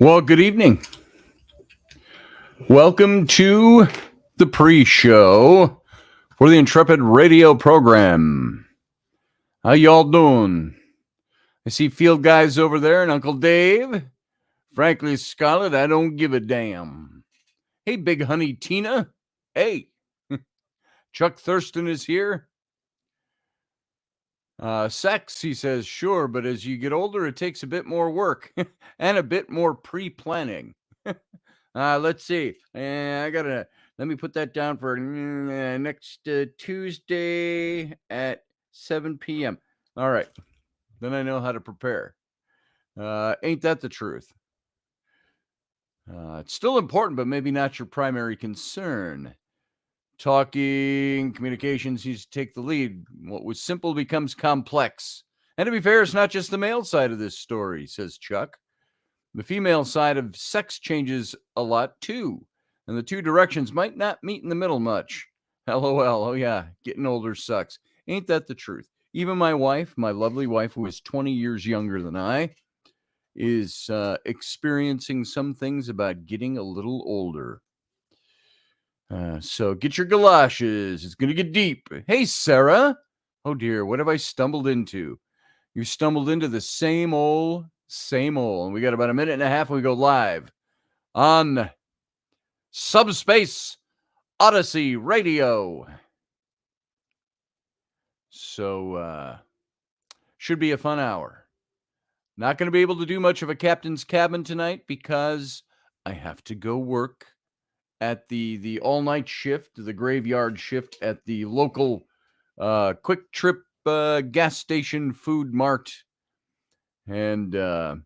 Well, good evening. Welcome to the pre-show for the Intrepid radio program. How y'all doing? I see field guys over there and Uncle Dave. Frankly, Scarlett, I don't give a damn. Hey, Big Honey Tina. Hey. Chuck Thurston is here. Sex, he says, sure, but as you get older, it takes a bit more work and a bit more pre-planning. Let's see. Let me put that down for next Tuesday at 7 p.m. All right. Then I know how to prepare. Ain't that the truth? It's still important, but maybe not your primary concern. Talking, communications needs to take the lead. What was simple becomes complex. And to be fair, it's not just the male side of this story, says Chuck. The female side of sex changes a lot too, and the two directions might not meet in the middle much. LOL. Oh yeah, getting older sucks. Ain't that the truth? Even my wife, my lovely wife, who is 20 years younger than I, is experiencing some things about getting a little older. So get your galoshes. It's going to get deep. Hey, Sarah. Oh, dear. What have I stumbled into? You stumbled into the same old. And we got about a minute and a half. We go live on Subspace Odyssey Radio. So, should be a fun hour. Not going to be able to do much of a captain's cabin tonight because I have to go work at the all-night shift, the graveyard shift at the local Quick Trip gas station food mart. And I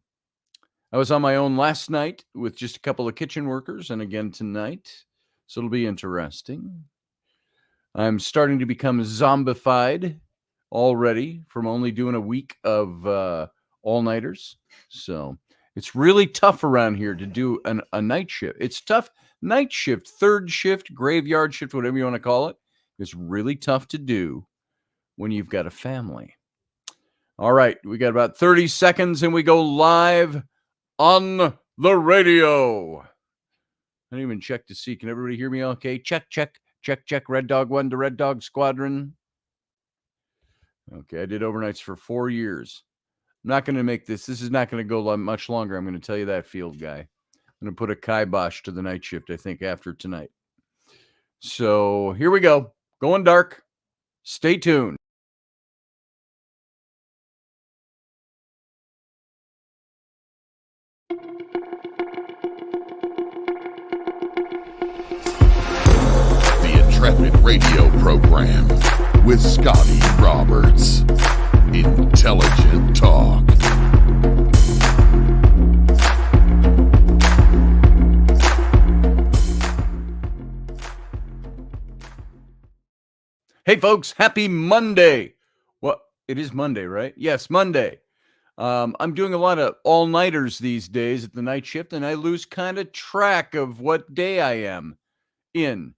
was on my own last night with just a couple of kitchen workers and again tonight. So it'll be interesting. I'm starting to become zombified already from only doing a week of all-nighters. So it's really tough around here to do a night shift. It's tough. Night shift, third shift, graveyard shift, whatever you want to call it. It's really tough to do when you've got a family. All right, we got about 30 seconds and we go live on the radio. I didn't even check to see. Can everybody hear me okay? Check. Red Dog 1 to Red Dog Squadron. Okay, I did overnights for 4 years. I'm not going to make this. This is not going to go much longer. I'm going to tell you that, field guy. I'm going to put a kibosh to the night shift, I think, after tonight. So here we go. Going dark. Stay tuned. The Intrepid radio program with Scotty Roberts. Intelligent talk. Hey, folks, happy Monday. Well, it is Monday, right? Yes, Monday. I'm doing a lot of all-nighters these days at the night shift, and I lose kind of track of what day I am in.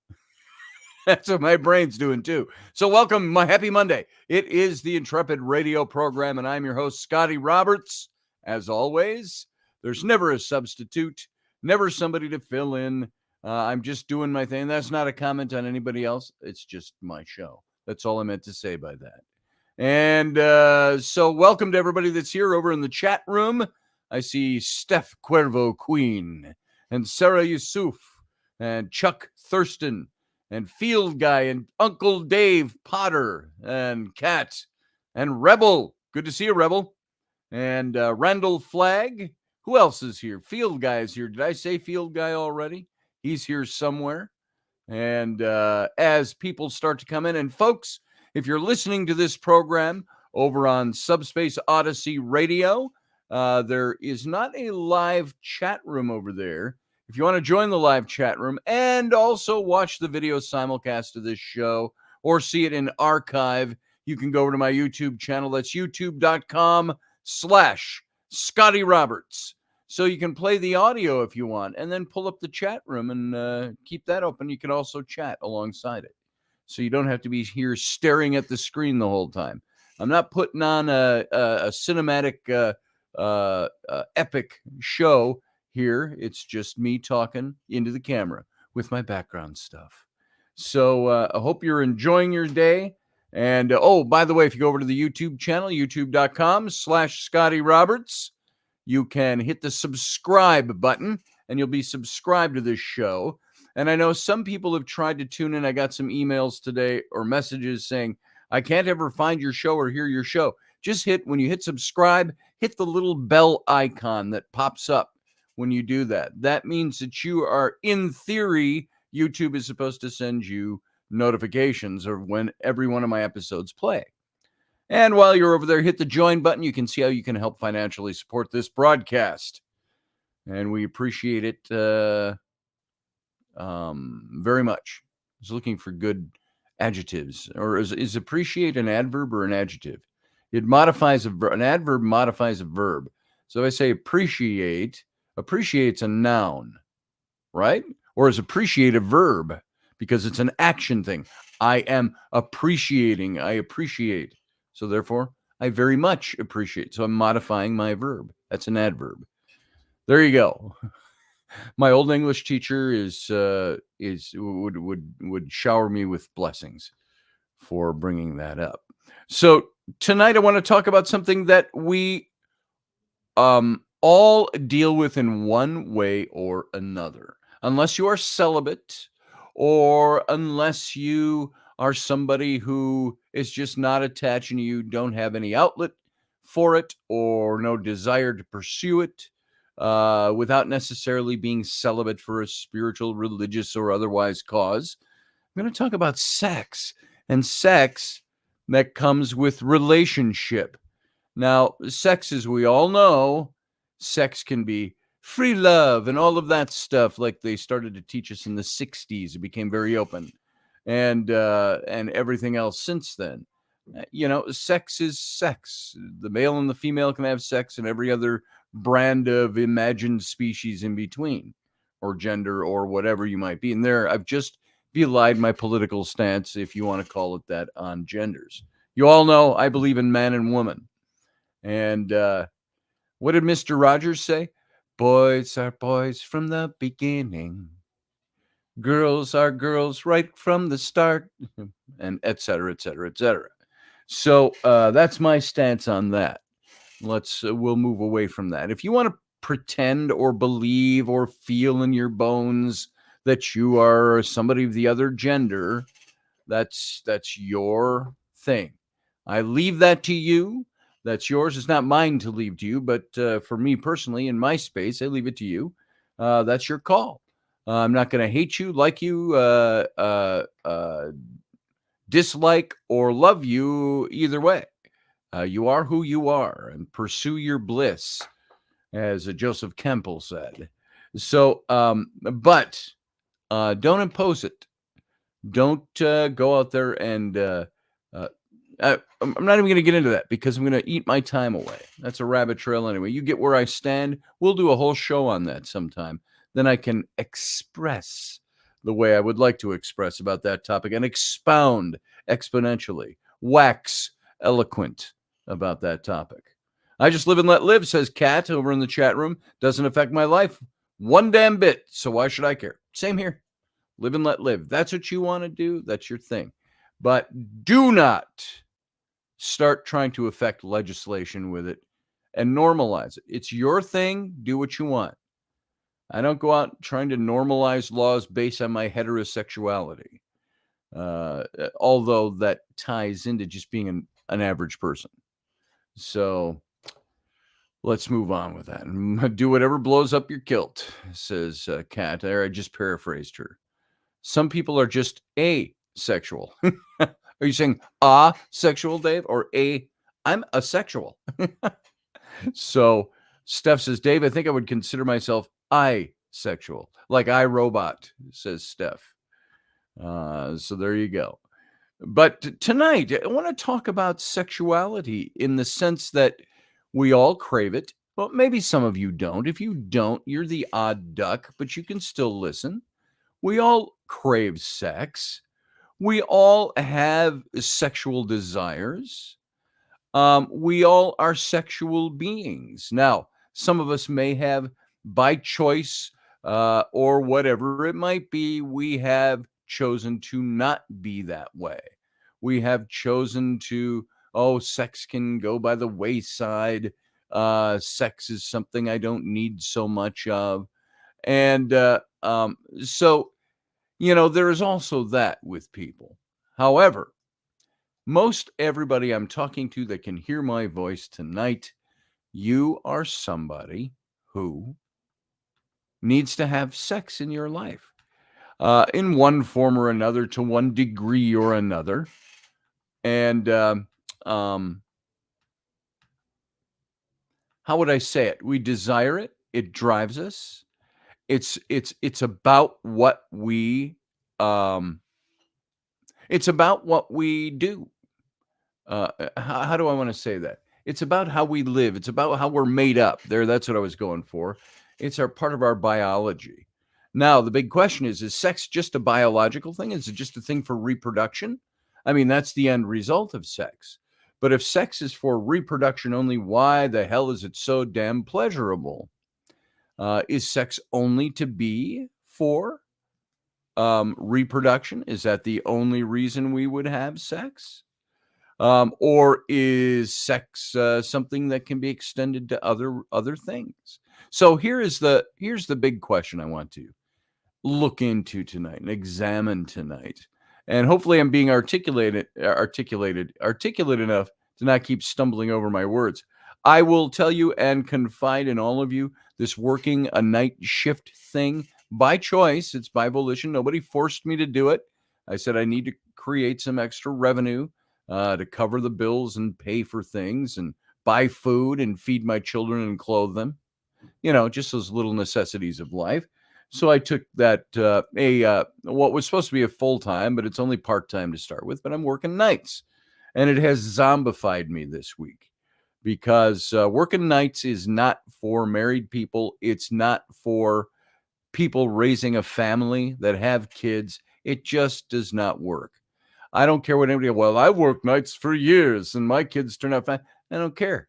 That's what my brain's doing, too. So welcome, my happy Monday. It is the Intrepid radio program, and I'm your host, Scotty Roberts. As always, there's never a substitute, never somebody to fill in. I'm just doing my thing. That's not a comment on anybody else. It's just my show. That's all I meant to say by that. And so welcome to everybody that's here over in the chat room. I see Steph Cuervo Queen and Sarah Yusuf and Chuck Thurston and Field Guy and Uncle Dave Potter and Kat and Rebel. Good to see you, Rebel. And Randall Flagg. Who else is here? Field Guy is here. Did I say Field Guy already? He's here somewhere. And as people start to come in, and folks, if you're listening to this program over on Subspace Odyssey Radio, there is not a live chat room over there. If you want to join the live chat room and also watch the video simulcast of this show or see it in archive, you can go over to my YouTube channel. That's youtube.com/Scotty Roberts. So you can play the audio if you want and then pull up the chat room and keep that open. You can also chat alongside it. So you don't have to be here staring at the screen the whole time. I'm not putting on a cinematic epic show Here, it's just me talking into the camera with my background stuff. So I hope you're enjoying your day. And oh, by the way, if you go over to the YouTube channel, youtube.com/Scotty Roberts, you can hit the subscribe button and you'll be subscribed to this show. And I know some people have tried to tune in. I got some emails today or messages saying, I can't ever find your show or hear your show. Just when you hit subscribe, hit the little bell icon that pops up when you do that. That means that you are, in theory, YouTube is supposed to send you notifications of when every one of my episodes play. And while you're over there, hit the join button. You can see how you can help financially support this broadcast. And we appreciate it very much. I was looking for good adjectives. Or is appreciate an adverb or an adjective? It modifies an adverb modifies a verb. So if I say appreciate, appreciate's a noun, right? Or is appreciate a verb? Because it's an action thing. I am appreciating. I appreciate. So therefore, I very much appreciate. So I'm modifying my verb. That's an adverb. There you go. My old English teacher would shower me with blessings for bringing that up. So tonight I want to talk about something that we all deal with in one way or another. Unless you are celibate, or unless you are somebody who is just not attached and you don't have any outlet for it or no desire to pursue it, without necessarily being celibate for a spiritual, religious, or otherwise cause. I'm going to talk about sex, and sex that comes with relationship. Now, sex, as we all know, sex can be free love and all of that stuff, like they started to teach us in the 60s. It became very open, and everything else since then. Sex is sex. The male and the female can have sex, and every other brand of imagined species in between, or gender, or whatever you might be. And there, I've just belied my political stance, if you want to call it that, on genders. You all know I believe in man and woman. And what did Mr. Rogers say? Boys are boys from the beginning. Girls are girls right from the start, and et cetera, et cetera, et cetera. So that's my stance on that. We'll move away from that. If you want to pretend or believe or feel in your bones that you are somebody of the other gender, that's your thing. I leave that to you. That's yours. It's not mine to leave to you, but for me personally, in my space, I leave it to you. That's your call. I'm not going to hate you, like you, dislike, or love you either way. You are who you are, and pursue your bliss, as Joseph Campbell said. So, but don't impose it. Don't go out there and I'm not even going to get into that, because I'm going to eat my time away. That's a rabbit trail anyway. You get where I stand. We'll do a whole show on that sometime. Then I can express the way I would like to express about that topic and expound exponentially, wax eloquent about that topic. I just live and let live, says Kat over in the chat room. Doesn't affect my life one damn bit, so why should I care? Same here. Live and let live. That's what you want to do. That's your thing. But do not start trying to affect legislation with it and normalize it. It's your thing. Do what you want. I don't go out trying to normalize laws based on my heterosexuality, although that ties into just being an average person. So let's move on with that. Do whatever blows up your kilt, says Kat. There, I just paraphrased her. Some people are just asexual. Are you saying asexual, Dave? Or I'm asexual. So Steph says, Dave, I think I would consider myself I-sexual, like iRobot, says Steph. So there you go. But tonight, I want to talk about sexuality in the sense that we all crave it. Well, maybe some of you don't. If you don't, you're the odd duck, but you can still listen. We all crave sex. We all have sexual desires. We all are sexual beings. Now, some of us may have by choice or whatever it might be, we have chosen to not be that way. We have chosen to, oh, sex can go by the wayside. Sex is something I don't need so much of. And so, there is also that with people. However, most everybody I'm talking to that can hear my voice tonight, you are somebody who needs to have sex in your life in one form or another, to one degree or another. And um, how would I say it? We desire it. It drives us. It's about what we um, it's about what we do. How do I want to say that? It's about how we live. It's about how we're made up. That's what I was going for. It's our part of our biology. Now, the big question is sex just a biological thing? Is it just a thing for reproduction? I mean, that's the end result of sex. But if sex is for reproduction only, why the hell is it so damn pleasurable? Is sex only to be for reproduction? Is that the only reason we would have sex? Or is sex something that can be extended to other things? So here's the big question I want to look into tonight and examine tonight, and hopefully I'm being articulate enough to not keep stumbling over my words. I will tell you and confide in all of you, this working a night shift thing by choice. It's by volition. Nobody forced me to do it. I said I need to create some extra revenue to cover the bills and pay for things and buy food and feed my children and clothe them. Just those little necessities of life. So I took that what was supposed to be a full time, but it's only part time to start with. But I'm working nights, and it has zombified me this week because working nights is not for married people. It's not for people raising a family that have kids. It just does not work. I don't care what anybody. Well, I worked nights for years, and my kids turn out fine. I don't care.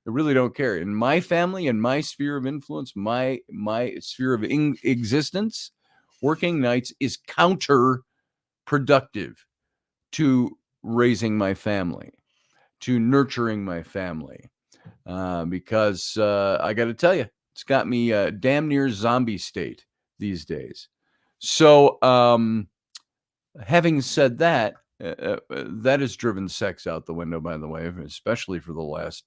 I really don't care. In my family, in my sphere of influence, my sphere of existence, working nights is counterproductive to raising my family, to nurturing my family, because I got to tell you, it's got me damn near zombie state these days. So, having said that, that has driven sex out the window, by the way, especially for the last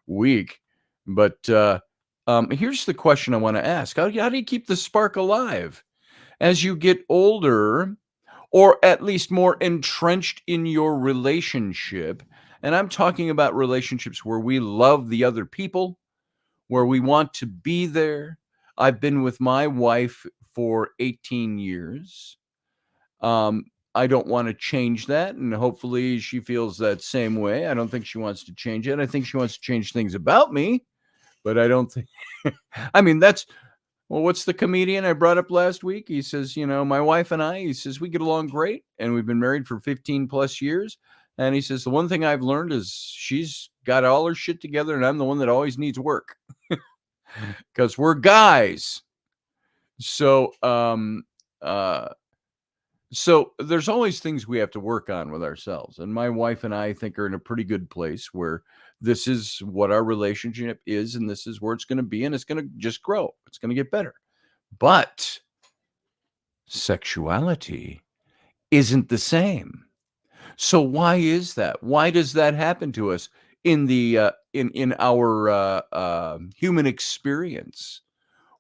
week. But here's the question I want to ask: how do you keep the spark alive as you get older, or at least more entrenched in your relationship? And I'm talking about relationships where we love the other people, where we want to be there. I've been with my wife for 18 years. Um, I don't want to change that, and hopefully she feels that same way. I don't think she wants to change it. I think she wants to change things about me, but I don't think I mean, what's the comedian I brought up last week? He says, my wife and he says, we get along great, and we've been married for 15 plus years. And he says, the one thing I've learned is she's got all her shit together, and I'm the one that always needs work because we're guys. So, so there's always things we have to work on with ourselves. And my wife and I think are in a pretty good place where this is what our relationship is, and this is where it's going to be, and it's going to just grow. It's going to get better. But sexuality isn't the same. So why is that? Why does that happen to us in the in our human experience?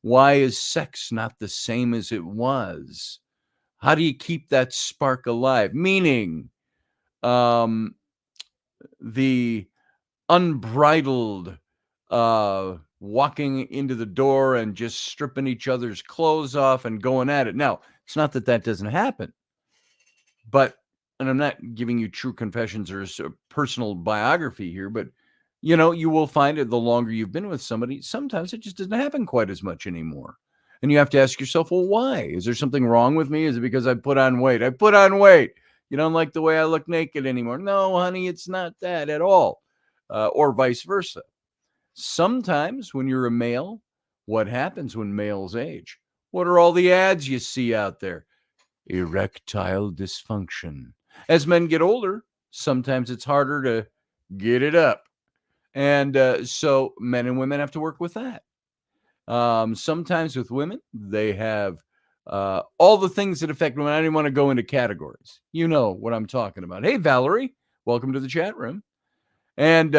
Why is sex not the same as it was? How do you keep that spark alive? Meaning, um, the unbridled walking into the door and just stripping each other's clothes off and going at it. Now, it's not that doesn't happen, but, and I'm not giving you true confessions or personal biography here, but you will find it the longer you've been with somebody, sometimes it just doesn't happen quite as much anymore. And you have to ask yourself, well, why? Is there something wrong with me? Is it because I put on weight? I put on weight. You don't like the way I look naked anymore. No, honey, it's not that at all. Or vice versa. Sometimes when you're a male, What happens when males age? What are all the ads you see out there? Erectile dysfunction. As men get older, sometimes it's harder to get it up. And so men and women have to work with that. Sometimes with women, they have all the things that affect women. I didn't want to go into categories. You know what I'm talking about. Hey, Valerie, welcome to the chat room. And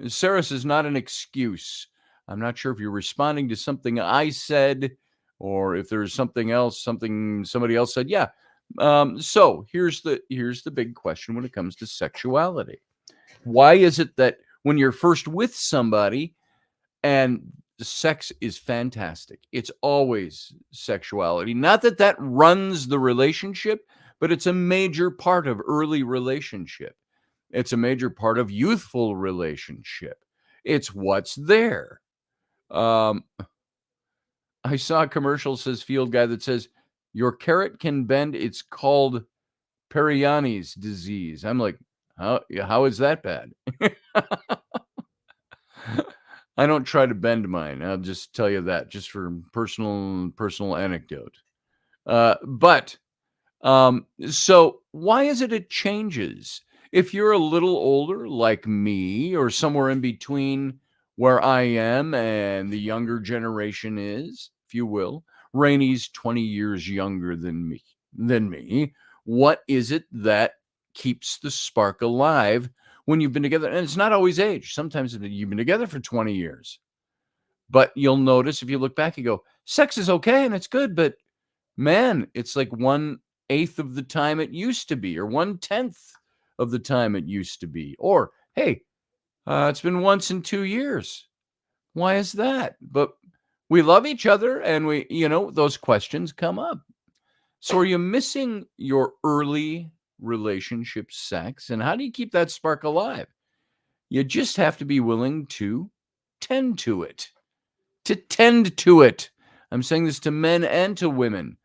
Sarah says, not an excuse. I'm not sure if you're responding to something I said or if there's something else, something somebody else said. Yeah. So here's the big question when it comes to sexuality. Why is it that when you're first with somebody and sex is fantastic, it's always sexuality? Not that that runs the relationship, but it's a major part of early relationship. It's a major part of youthful relationship. It's what's there. I saw a commercial, says Field Guy, that says, your carrot can bend. It's called Periani's disease. I'm like, how is that bad? I don't try to bend mine. I'll just tell you that, just for personal anecdote. But so why is it changes? If you're a little older, like me, or somewhere in between where I am and the younger generation is, if you will, Rainy's 20 years younger than me. What is it that keeps the spark alive when you've been together? And it's not always age. Sometimes you've been together for 20 years. But you'll notice if you look back, you go, sex is okay and it's good, but man, it's like 1/8 of the time it used to be, or 1/10 of the time it used to be. Or, hey, it's been once in 2 years. Why is that? But we love each other and those questions come up. So are you missing your early relationship sex? And how do you keep that spark alive? You just have to be willing to tend to it. I'm saying this to men and to women.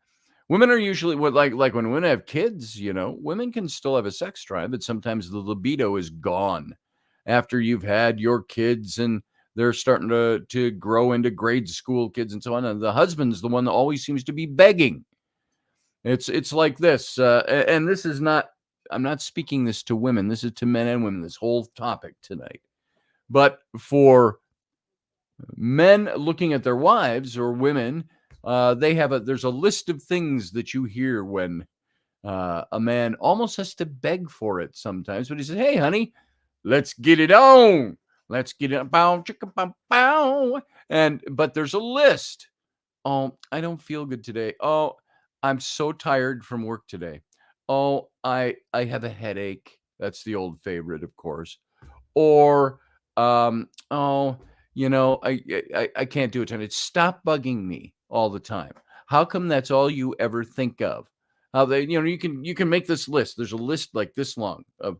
Women are usually like when women have kids, women can still have a sex drive, but sometimes the libido is gone after you've had your kids and they're starting to grow into grade school kids and so on. And the husband's the one that always seems to be begging. It's like this, and this is not. I'm not speaking this to women. This is to men and women. This whole topic tonight, but for men looking at their wives or women, there's a list of things that you hear when a man almost has to beg for it sometimes. But he says, "Hey, honey, let's get it on. Let's get it bow, chicka, bow, bow." But there's a list. Oh, I don't feel good today. Oh, I'm so tired from work today. Oh, I have a headache. That's the old favorite, of course. Or oh, I can't do it tonight. Stop bugging me all the time. How come that's all you ever think of? How you can make this list. There's a list like this long of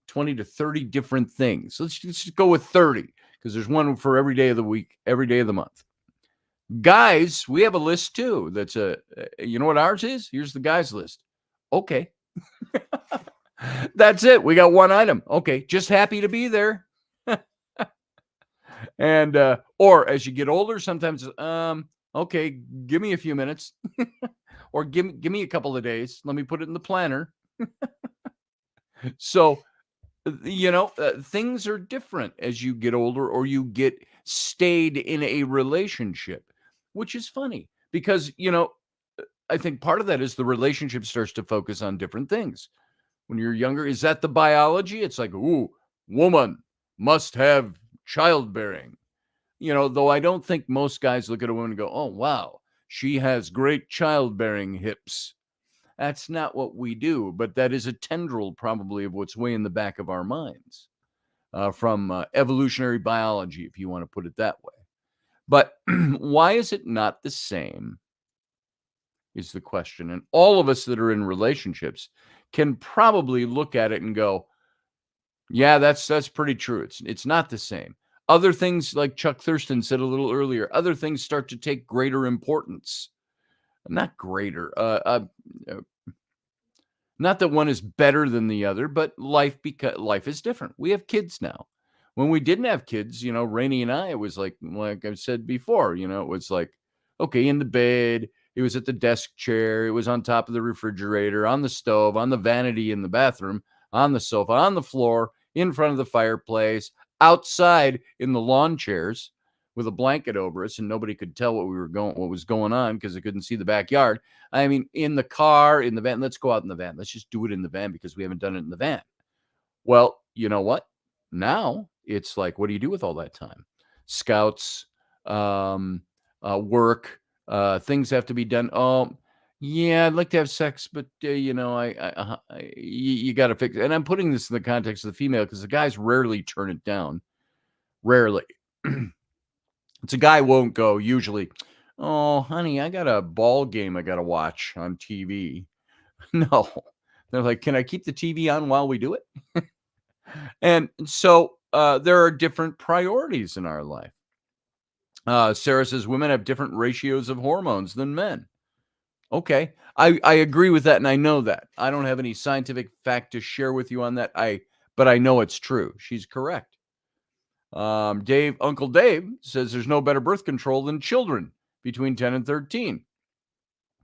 20 to 30 different things. Let's just go with 30 because there's one for every day of the week, every day of the month. Guys, we have a list too. That's you know what ours is? Here's the guys list. Okay. That's it. We got one item. Okay. Just happy to be there. And or as you get older, sometimes okay, give me a few minutes. Or give me a couple of days. Let me put it in the planner. So things are different as you get older or you get stayed in a relationship, which is funny because I think part of that is the relationship starts to focus on different things. When you're younger, is that the biology? It's like, ooh, woman must have childbearing. Though I don't think most guys look at a woman and go, oh, wow, she has great childbearing hips. That's not what we do, but that is a tendril probably of what's way in the back of our minds from evolutionary biology, if you want to put it that way. But why is it not the same is the question. And all of us that are in relationships can probably look at it and go, yeah, that's pretty true. It's not the same. Other things, like Chuck Thurston said a little earlier, other things start to take greater importance. Not greater. Not that one is better than the other, but life is different. We have kids now. When we didn't have kids, Rainey and I, it was like I said before, it was like, okay, in the bed, it was at the desk chair, it was on top of the refrigerator, on the stove, on the vanity in the bathroom, on the sofa, on the floor, in front of the fireplace, outside in the lawn chairs with a blanket over us, and nobody could tell what was going on because they couldn't see the backyard. I mean, in the car, in the van. Let's go out in the van. Let's just do it in the van because we haven't done it in the van. Well, you know what? Now it's like, what do you do with all that time? Scouts, work, things have to be done. Oh, yeah, I'd like to have sex, but you got to fix it. And I'm putting this in the context of the female because the guys rarely turn it down. Rarely. It's a guy won't go usually. Oh, honey, I got a ball game I got to watch on TV. No, they're like, can I keep the TV on while we do it? And so there are different priorities in our life. Sarah says women have different ratios of hormones than men. Okay, I agree with that, and I know that. I don't have any scientific fact to share with you on that. But I know it's true. She's correct. Uncle Dave says there's no better birth control than children between 10 and 13.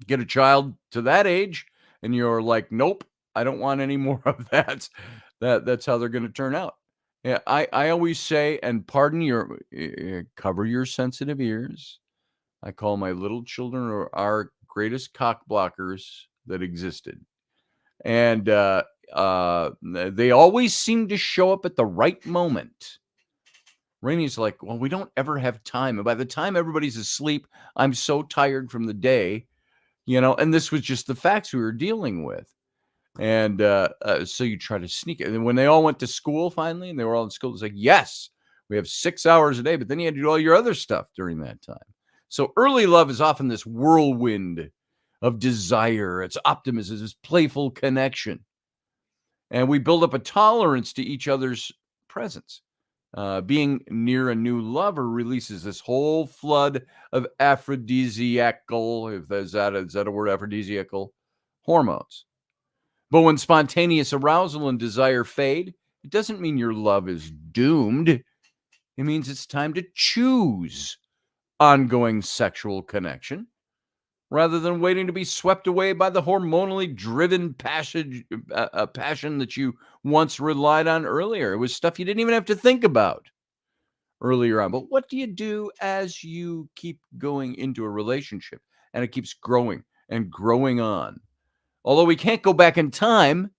Get a child to that age, and you're like, nope, I don't want any more of that. That's how they're going to turn out. Yeah, I always say, and pardon your, cover your sensitive ears. I call my little children our greatest cock blockers that existed. And they always seem to show up at the right moment. Rainey's like, well, we don't ever have time. And by the time everybody's asleep, I'm so tired from the day, and this was just the facts we were dealing with. And so you try to sneak it. And when they all went to school finally, and they were all in school, it's like, yes, we have 6 hours a day, but then you had to do all your other stuff during that time. So early love is often this whirlwind of desire. It's optimism, it's playful connection. And we build up a tolerance to each other's presence. Being near a new lover releases this whole flood of aphrodisiacal, is that a word, aphrodisiacal hormones. But when spontaneous arousal and desire fade, it doesn't mean your love is doomed. It means it's time to choose ongoing sexual connection rather than waiting to be swept away by the hormonally driven passion that you once relied on earlier. It was stuff you didn't even have to think about earlier on. But what do you do as you keep going into a relationship and it keeps growing and growing on? Although we can't go back in time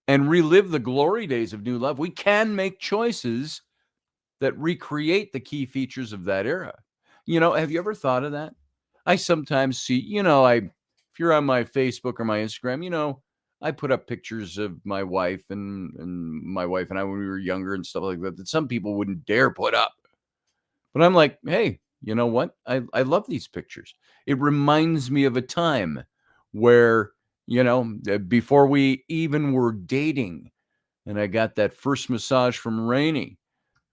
and relive the glory days of new love, we can make choices that recreate the key features of that era. Have you ever thought of that? I sometimes see, if you're on my Facebook or my Instagram, I put up pictures of my wife and my wife and I when we were younger and stuff like that some people wouldn't dare put up. But I'm like, hey, you know what? I love these pictures. It reminds me of a time where, before we even were dating, and I got that first massage from Rainey,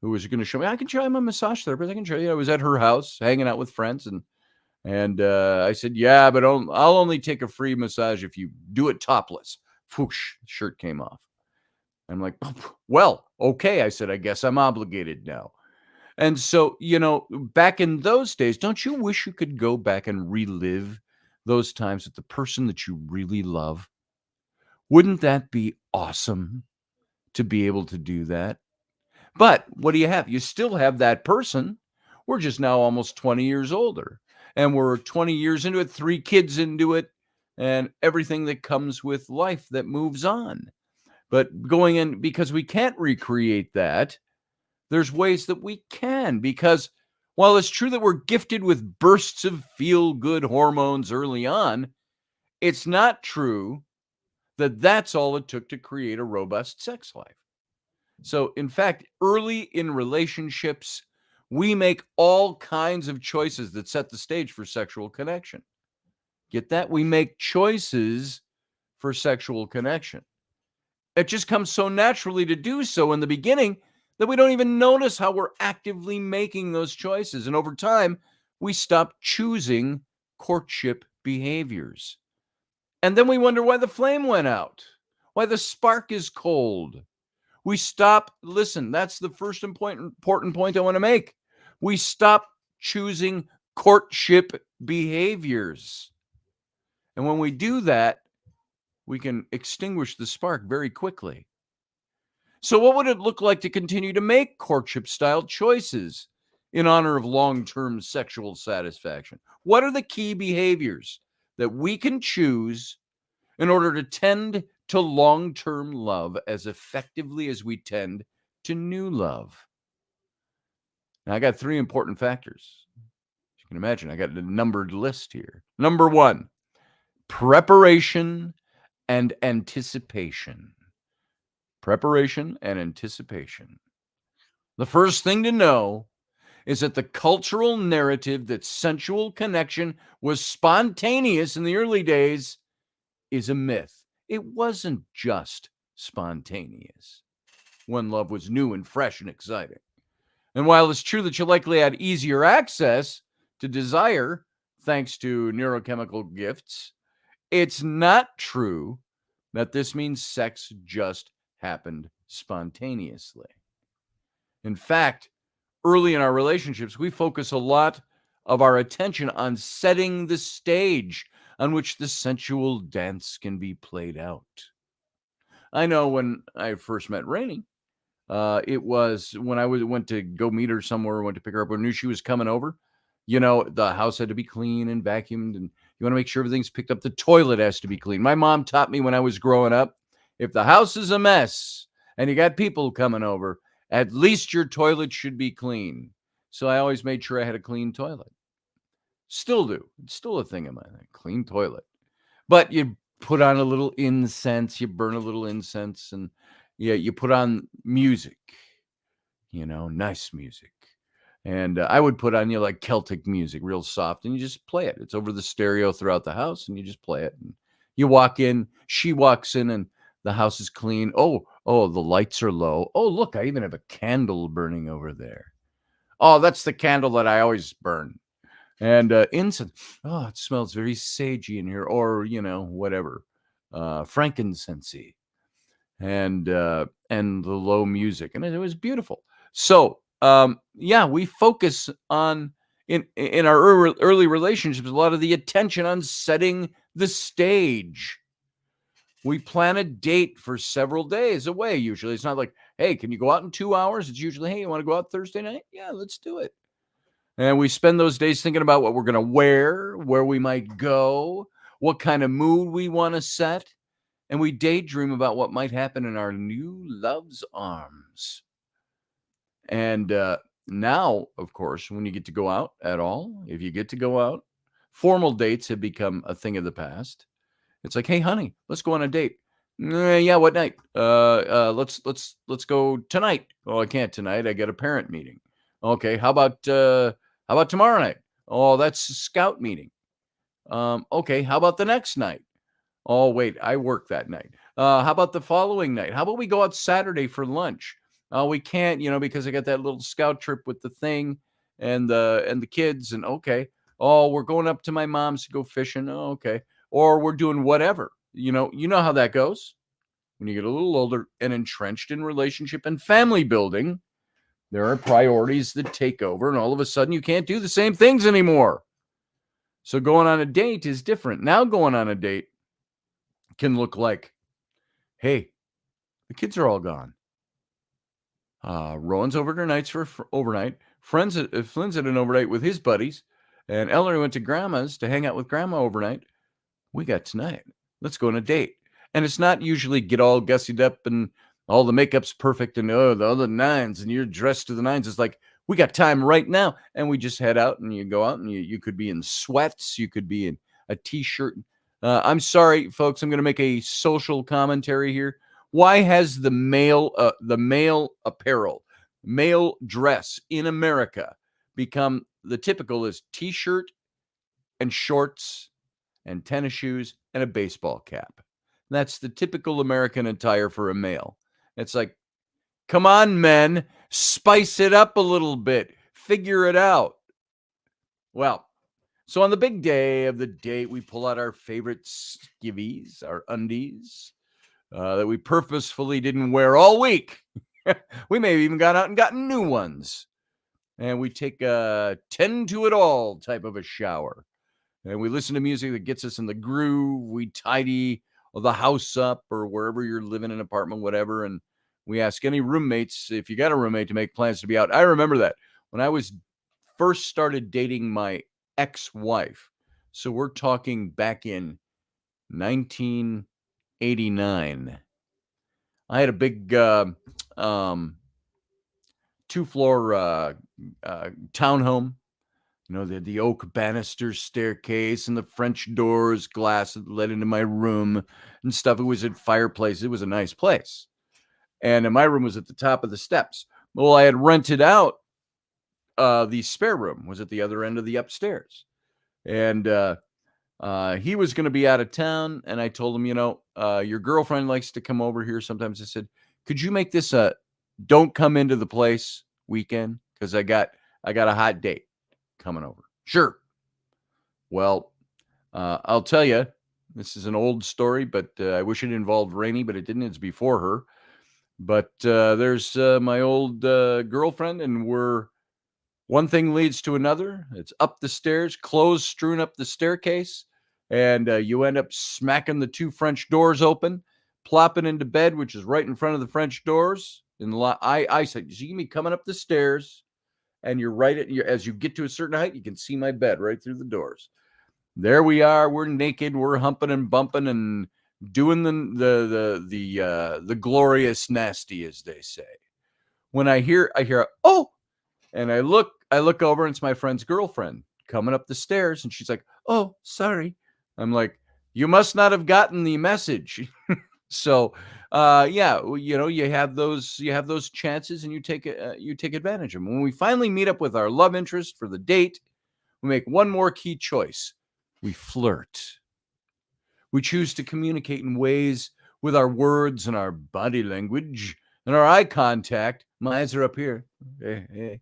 who was going to show me, I can show you my massage therapist. I can show you. I was at her house hanging out with friends, and I said, yeah, but I'll only take a free massage if you do it topless. Whoosh, shirt came off. I'm like, well, okay. I said, I guess I'm obligated now. And so, back in those days, don't you wish you could go back and relive those times with the person that you really love? Wouldn't that be awesome to be able to do that? But what do you have? You still have that person. We're just now almost 20 years older, and we're 20 years into it, 3 kids into it, and everything that comes with life that moves on. But going in, because we can't recreate that, there's ways that we can, because while it's true that we're gifted with bursts of feel-good hormones early on, it's not true that that's all it took to create a robust sex life. So, in fact, early in relationships, we make all kinds of choices that set the stage for sexual connection. Get that? We make choices for sexual connection. It just comes so naturally to do so in the beginning that we don't even notice how we're actively making those choices. And over time, we stop choosing courtship behaviors. And then we wonder why the flame went out, why the spark is cold, We stop, listen, that's the first important point I want to make. We stop choosing courtship behaviors. And when we do that, we can extinguish the spark very quickly. So, what would it look like to continue to make courtship style choices in honor of long term sexual satisfaction? What are the key behaviors that we can choose in order to tend to long term love as effectively as we tend to new love? Now, I got 3 important factors. As you can imagine, I got a numbered list here. Number 1, preparation and anticipation. Preparation and anticipation. The first thing to know is that the cultural narrative that sensual connection was spontaneous in the early days is a myth. It wasn't just spontaneous when love was new and fresh and exciting. And while it's true that you likely had easier access to desire thanks to neurochemical gifts, it's not true that this means sex just happened spontaneously. In fact, early in our relationships, we focus a lot of our attention on setting the stage on which the sensual dance can be played out. I know when I first met Rainey, it was when I went to go meet her somewhere, went to pick her up. I knew she was coming over. The house had to be clean and vacuumed, and you want to make sure everything's picked up. The toilet has to be clean. My mom taught me when I was growing up, if the house is a mess and you got people coming over, at least your toilet should be clean. So I always made sure I had a clean toilet. Still do. It's still a thing in my life, clean toilet. But you put on a little incense, you burn a little incense, and you put on music, nice music. And I would put on, like Celtic music, real soft, and you just play it. It's over the stereo throughout the house, and you just play it. And you walk in, she walks in, and the house is clean. Oh, the lights are low. Oh, look, I even have a candle burning over there. Oh, that's the candle that I always burn. And incense. Oh, it smells very sagey in here, or whatever, frankincense-y, and the low music, and it was beautiful. So, we focus on in our early relationships a lot of the attention on setting the stage. We plan a date for several days away. Usually, it's not like, hey, can you go out in 2 hours? It's usually, hey, you want to go out Thursday night? Yeah, let's do it. And we spend those days thinking about what we're going to wear, where we might go, what kind of mood we want to set. And we daydream about what might happen in our new love's arms. And now, of course, when you get to go out at all, if you get to go out, formal dates have become a thing of the past. It's like, hey, honey, let's go on a date. Yeah, what night? Let's go tonight. Oh, I can't tonight. I got a parent meeting. Okay, how about tomorrow night? Oh, that's a scout meeting. Okay, how about the next night? Oh, wait, I work that night. How about the following night? How about we go out Saturday for lunch? Oh, we can't, because I got that little scout trip with the thing and the kids. And okay, oh, we're going up to my mom's to go fishing. Oh, okay, or we're doing whatever. You know how that goes when you get a little older and entrenched in relationship and family building. There are priorities that take over, and all of a sudden you can't do the same things anymore. So going on a date is different. Now going on a date can look like, hey, the kids are all gone. Rowan's over tonight's for overnight. Flynn's at an overnight with his buddies, and Ellery went to Grandma's to hang out with Grandma overnight. We got tonight. Let's go on a date. And it's not usually get all gussied up and all the makeup's perfect and the other nines and you're dressed to the nines. It's like, we got time right now. And we just head out and you go out and you could be in sweats. You could be in a t-shirt. I'm sorry, folks. I'm going to make a social commentary here. Why has the male apparel, male dress in America become the typical is t-shirt and shorts and tennis shoes and a baseball cap? That's the typical American attire for a male. It's like, come on, men, spice it up a little bit. Figure it out. Well, so on the big day of the date, we pull out our favorite skivvies, our undies, that we purposefully didn't wear all week. We may have even gone out and gotten new ones. And we take a 10 to it all type of a shower. And we listen to music that gets us in the groove. We tidy the house up or wherever you're living, an apartment, whatever. And we ask any roommates, if you got a roommate, to make plans to be out. I remember that when I was first started dating my ex-wife. So we're talking back in 1989. I had a big two-floor townhome. You know, the oak banister staircase and the French doors, glass that led into my room and stuff. It was at fireplace. It was a nice place. And my room was at the top of the steps. Well, I had rented out the spare room was at the other end of the upstairs. And he was going to be out of town. And I told him, your girlfriend likes to come over here sometimes. I said, could you make this a don't come into the place weekend? Because I got a hot date coming over. Sure. Well, I'll tell you, this is an old story, but I wish it involved Rainey, but it didn't. It's before her. But there's my old girlfriend, and one thing leads to another. It's up the stairs, clothes strewn up the staircase, and you end up smacking the two French doors open, plopping into bed, which is right in front of the French doors. And I said, you see me coming up the stairs, and you're right as you get to a certain height, you can see my bed right through the doors. There we are. We're naked. We're humping and bumping and doing the glorious nasty, as they say. When I hear, oh, and I look over, and it's my friend's girlfriend coming up the stairs, and she's like, oh, sorry. I'm like, you must not have gotten the message. So, you have those chances, and you take advantage of them. When we finally meet up with our love interest for the date, we make one more key choice. We flirt. We choose to communicate in ways with our words and our body language and our eye contact. My eyes are up here. Hey.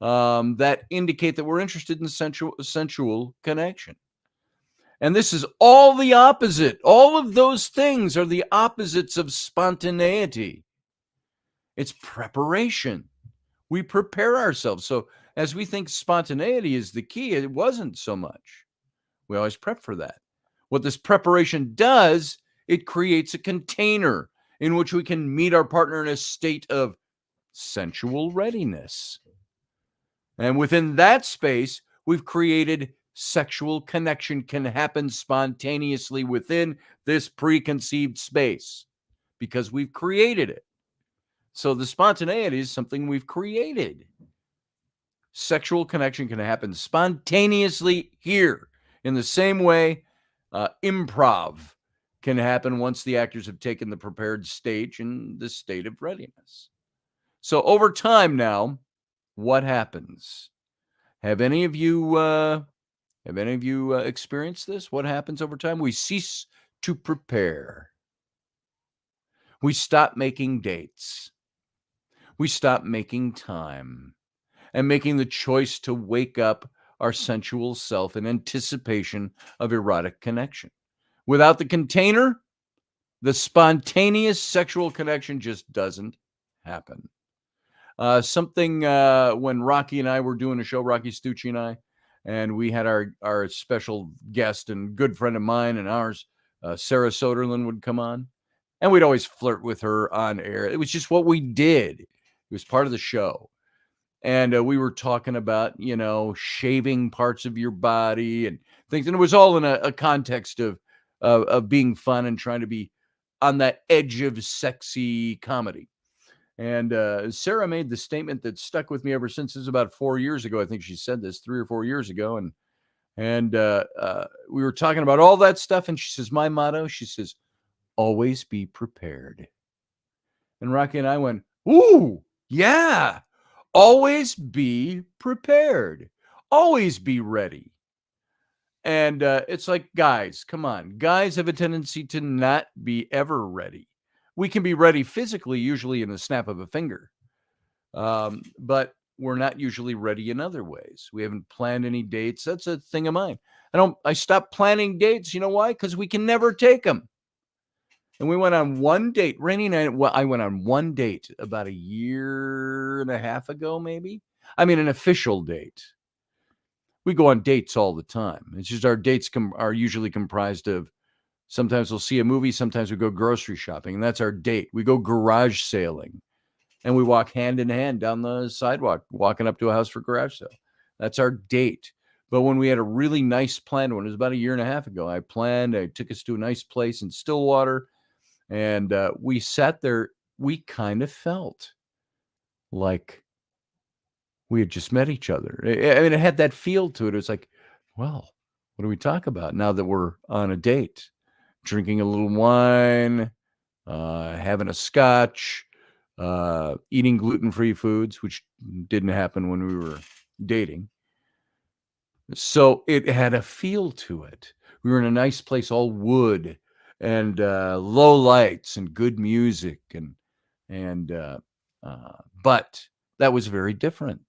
That indicate that we're interested in sensual connection. And this is all the opposite. All of those things are the opposites of spontaneity. It's preparation. We prepare ourselves. So as we think spontaneity is the key, it wasn't so much. We always prep for that. What this preparation does, it creates a container in which we can meet our partner in a state of sensual readiness. And within that space, we've created sexual connection can happen spontaneously within this preconceived space because we've created it. So the spontaneity is something we've created. Sexual connection can happen spontaneously here. In the same way, improv can happen once the actors have taken the prepared stage in the state of readiness. So over time now, what happens? Have any of you experienced this? What happens over time? We cease to prepare. We stop making dates. We stop making time and making the choice to wake up our sensual self in anticipation of erotic connection. Without the container, the spontaneous sexual connection just doesn't happen. When Rocky and I were doing a show, Rocky Stucci and I, and we had our special guest and good friend of mine and ours, Sarah Soderlund, would come on, and we'd always flirt with her on air. It was just what we did. It was part of the show. And we were talking about, shaving parts of your body and things. And it was all in a context of being fun and trying to be on that edge of sexy comedy. And Sarah made the statement that stuck with me ever since. This was about 4 years ago. I think she said this 3 or 4 years ago. And we were talking about all that stuff. And she says, my motto, she says, always be prepared. And Rocky and I went, ooh, yeah. Always be prepared. Always be ready. And it's like, guys, come on. Guys have a tendency to not be ever ready. We can be ready physically, usually in the snap of a finger. But we're not usually ready in other ways. We haven't planned any dates. That's a thing of mine. I stopped planning dates. You know why? Because we can never take them. And we went on one date. Rainey and I went on one date about a year and a half ago, maybe. I mean, an official date. We go on dates all the time. It's just our dates are usually comprised of sometimes we'll see a movie, sometimes we go grocery shopping, and that's our date. We go garage sailing, and we walk hand in hand down the sidewalk, walking up to a house for garage sale. That's our date. But when we had a really nice planned one, it was about a year and a half ago, I took us to a nice place in Stillwater, and we sat there. We kind of felt like we had just met each other. I mean, it had that feel to it. It was like, well, what do we talk about now that we're on a date? Drinking a little wine, having a scotch, eating gluten-free foods, which didn't happen when we were dating. So it had a feel to it. We were in a nice place, all wood and low lights and good music, but that was very different.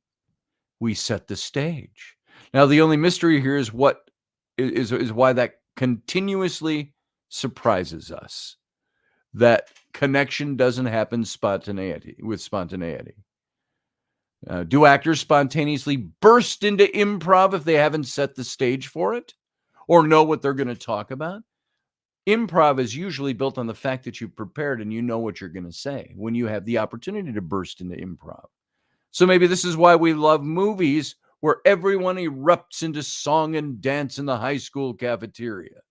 We set the stage. Now, the only mystery here is what is why that continuously surprises us. That connection doesn't happen with spontaneity. Do actors spontaneously burst into improv if they haven't set the stage for it or know what they're going to talk about? Improv is usually built on the fact that you've prepared and you know what you're going to say when you have the opportunity to burst into improv. So maybe this is why we love movies where everyone erupts into song and dance in the high school cafeteria.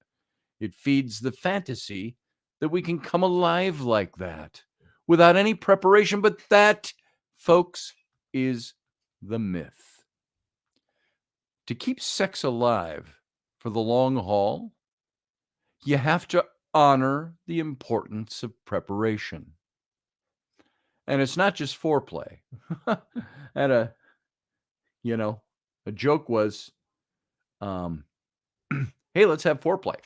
It feeds the fantasy that we can come alive like that without any preparation. But that, folks, is the myth. To keep sex alive for the long haul, you have to honor the importance of preparation. And it's not just foreplay. And a joke was, hey, let's have foreplay.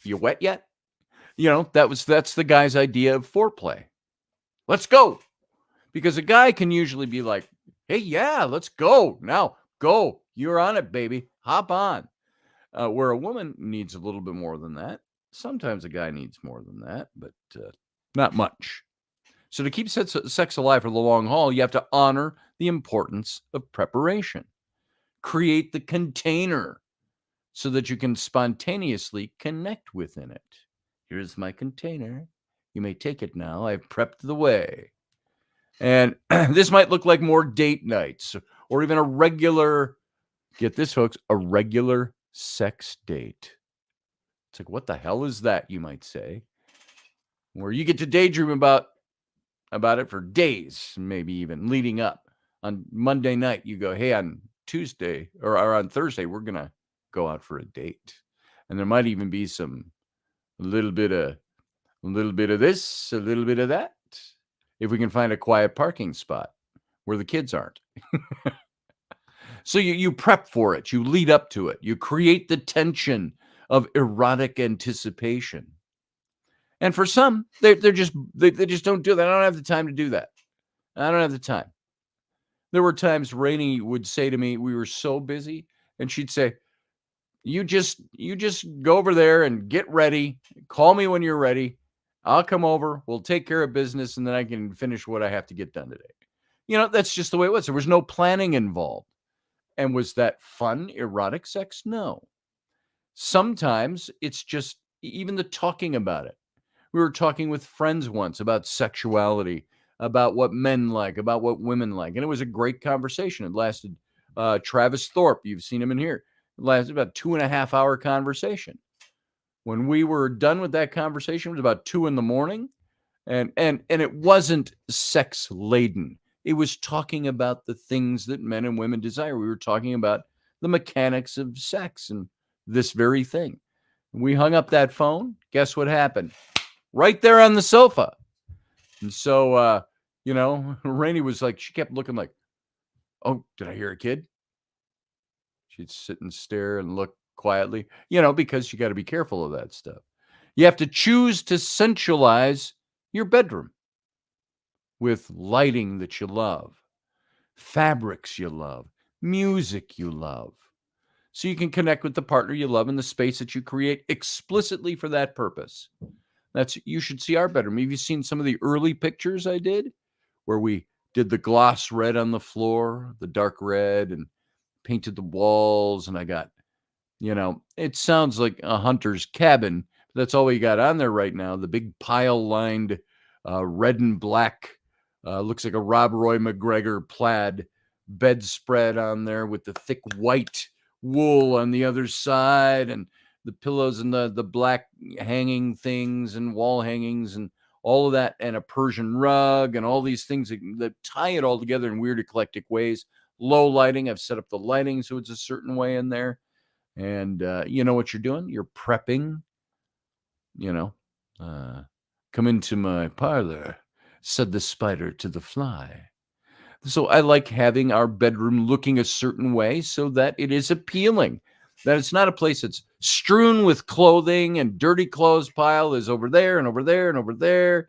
You wet yet? That's the guy's idea of foreplay. Let's go. Because a guy can usually be like, hey, yeah, let's go. Now, go. You're on it, baby. Hop on. Where a woman needs a little bit more than that. Sometimes a guy needs more than that, but not much. So to keep sex alive for the long haul, you have to honor the importance of preparation. Create the container so that you can spontaneously connect within it. Here's my container. You may take it now. I've prepped the way. And this might look like more date nights or even a regular, get this, folks, a regular sex date. It's like, what the hell is that, you might say? Where you get to daydream about it for days, maybe even leading up. On Monday night, you go, hey, on Tuesday or on Thursday, we're going to go out for a date. And there might even be a little bit of this, a little bit of that. If we can find a quiet parking spot where the kids aren't. So you prep for it. You lead up to it. You create the tension of erotic anticipation. And for some, they just don't do that. I don't have the time to do that. I don't have the time. There were times Rainey would say to me, we were so busy, and she'd say, you just go over there and get ready. Call me when you're ready. I'll come over. We'll take care of business, and then I can finish what I have to get done today. That's just the way it was. There was no planning involved. And was that fun, erotic sex? No. Sometimes it's just even the talking about it. We were talking with friends once about sexuality, about what men like, about what women like. And it was a great conversation. It lasted, Travis Thorpe, you've seen him in here. It lasted about 2.5 hour conversation. When we were done with that conversation, it was about 2 a.m. And it wasn't sex laden. It was talking about the things that men and women desire. We were talking about the mechanics of sex and this very thing. We hung up that phone. Guess what happened? Right there on the sofa. And so, Rainey was like, she kept looking like, oh, did I hear a kid? She'd sit and stare and look quietly, because you got to be careful of that stuff. You have to choose to sensualize your bedroom with lighting that you love, fabrics you love, music you love, so you can connect with the partner you love in the space that you create explicitly for that purpose. You should see our bedroom. Have you seen some of the early pictures I did where we did the gloss red on the floor, the dark red, and painted the walls? And I got, it sounds like a hunter's cabin. That's all we got on there right now. The big pile lined red and black, looks like a Rob Roy McGregor plaid bedspread on there with the thick white wool on the other side, and the pillows and the black hanging things and wall hangings and all of that, and a Persian rug and all these things that tie it all together in weird eclectic ways. Low lighting. I've set up the lighting so it's a certain way in there. And you know what you're doing? You're prepping, come into my parlor, said the spider to the fly. So I like having our bedroom looking a certain way so that it is appealing, that it's not a place that's strewn with clothing and dirty clothes pile is over there and over there and over there,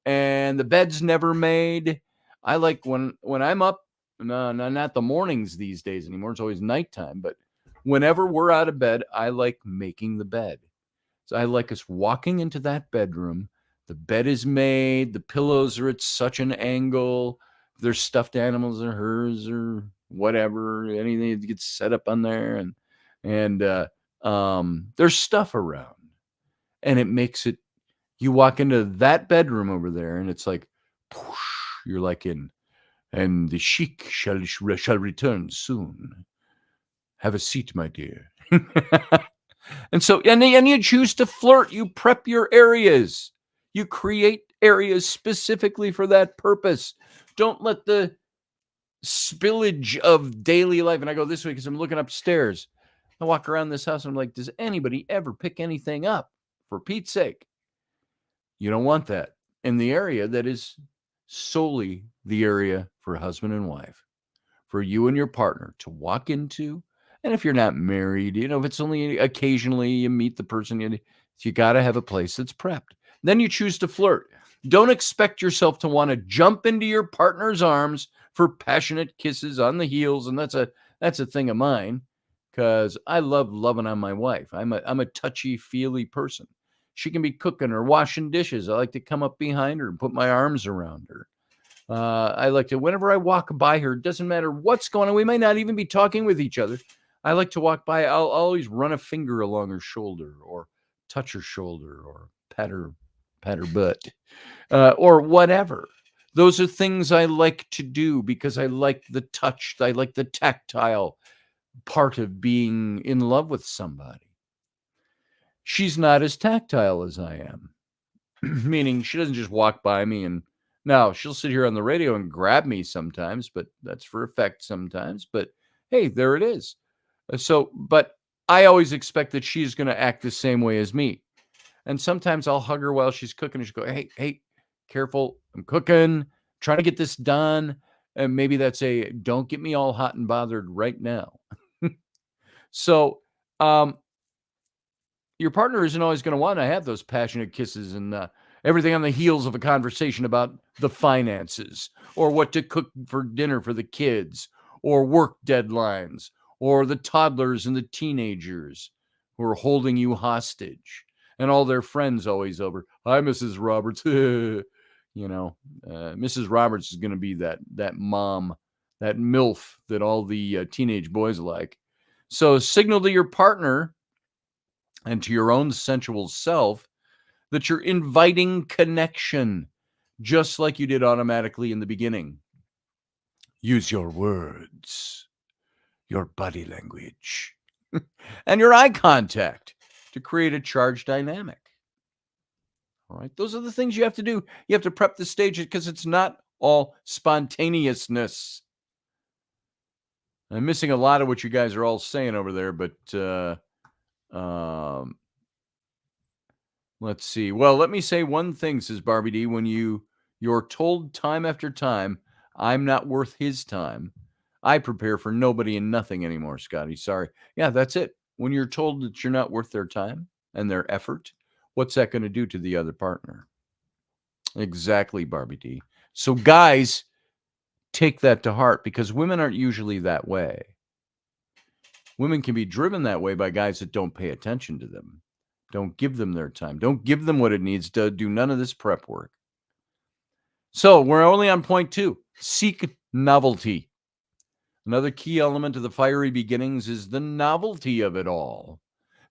and the bed's never made. I like when I'm up, no, not the mornings these days anymore. It's always nighttime, but whenever we're out of bed, I like making the bed. So I like us walking into that bedroom. The bed is made. The pillows are at such an angle. If there's stuffed animals or hers or whatever, anything that gets set up on there, and there's stuff around, and it makes it. You walk into that bedroom over there, and it's like, whoosh, you're like in, and the chic shall return soon. Have a seat, my dear. And so, and you choose to flirt. You prep your areas. You create areas specifically for that purpose. Don't let the spillage of daily life. And I go this way because I'm looking upstairs. I walk around this house and I'm like, does anybody ever pick anything up? For Pete's sake. You don't want that in the area that is solely the area for husband and wife, for you and your partner to walk into. And if you're not married, if it's only occasionally you meet the person, you got to have a place that's prepped. Then you choose to flirt. Don't expect yourself to want to jump into your partner's arms for passionate kisses on the heels. And that's a thing of mine, because I love loving on my wife. I'm a touchy-feely person. She can be cooking or washing dishes. I like to come up behind her and put my arms around her. I like to, whenever I walk by her, doesn't matter what's going on. We might not even be talking with each other. I like to walk by. I'll always run a finger along her shoulder or touch her shoulder or pat her butt or whatever. Those are things I like to do because I like the touch. I like the tactile part of being in love with somebody. She's not as tactile as I am, meaning she doesn't just walk by me and now she'll sit here on the radio and grab me sometimes, but that's for effect sometimes. But hey, there it is. But I always expect that she's going to act the same way as me. And sometimes I'll hug her while she's cooking and she'll go, hey, careful. I'm cooking, trying to get this done. And maybe that's don't get me all hot and bothered right now. So, your partner isn't always going to want to have those passionate kisses and everything on the heels of a conversation about the finances or what to cook for dinner for the kids or work deadlines or the toddlers and the teenagers who are holding you hostage and all their friends always over. Hi, Mrs. Roberts. Mrs. Roberts is going to be that mom, that MILF that all the teenage boys like. So signal to your partner and to your own sensual self that you're inviting connection, just like you did automatically in the beginning. Use your words, your body language, and your eye contact to create a charged dynamic. All right, those are the things you have to do. You have to prep the stage because it's not all spontaneousness. I'm missing a lot of what you guys are all saying over there, but let's see. Well, let me say one thing, says Barbie D. When you're told time after time, I'm not worth his time, I prepare for nobody and nothing anymore, Scotty. Sorry. Yeah, that's it. When you're told that you're not worth their time and their effort, what's that going to do to the other partner? Exactly, Barbie D. So guys, take that to heart because women aren't usually that way. Women can be driven that way by guys that don't pay attention to them, Don't give them their time. Don't give them what it needs to do none of this prep work. So we're only on point 2. Seek novelty. Another key element of the fiery beginnings is the novelty of it all.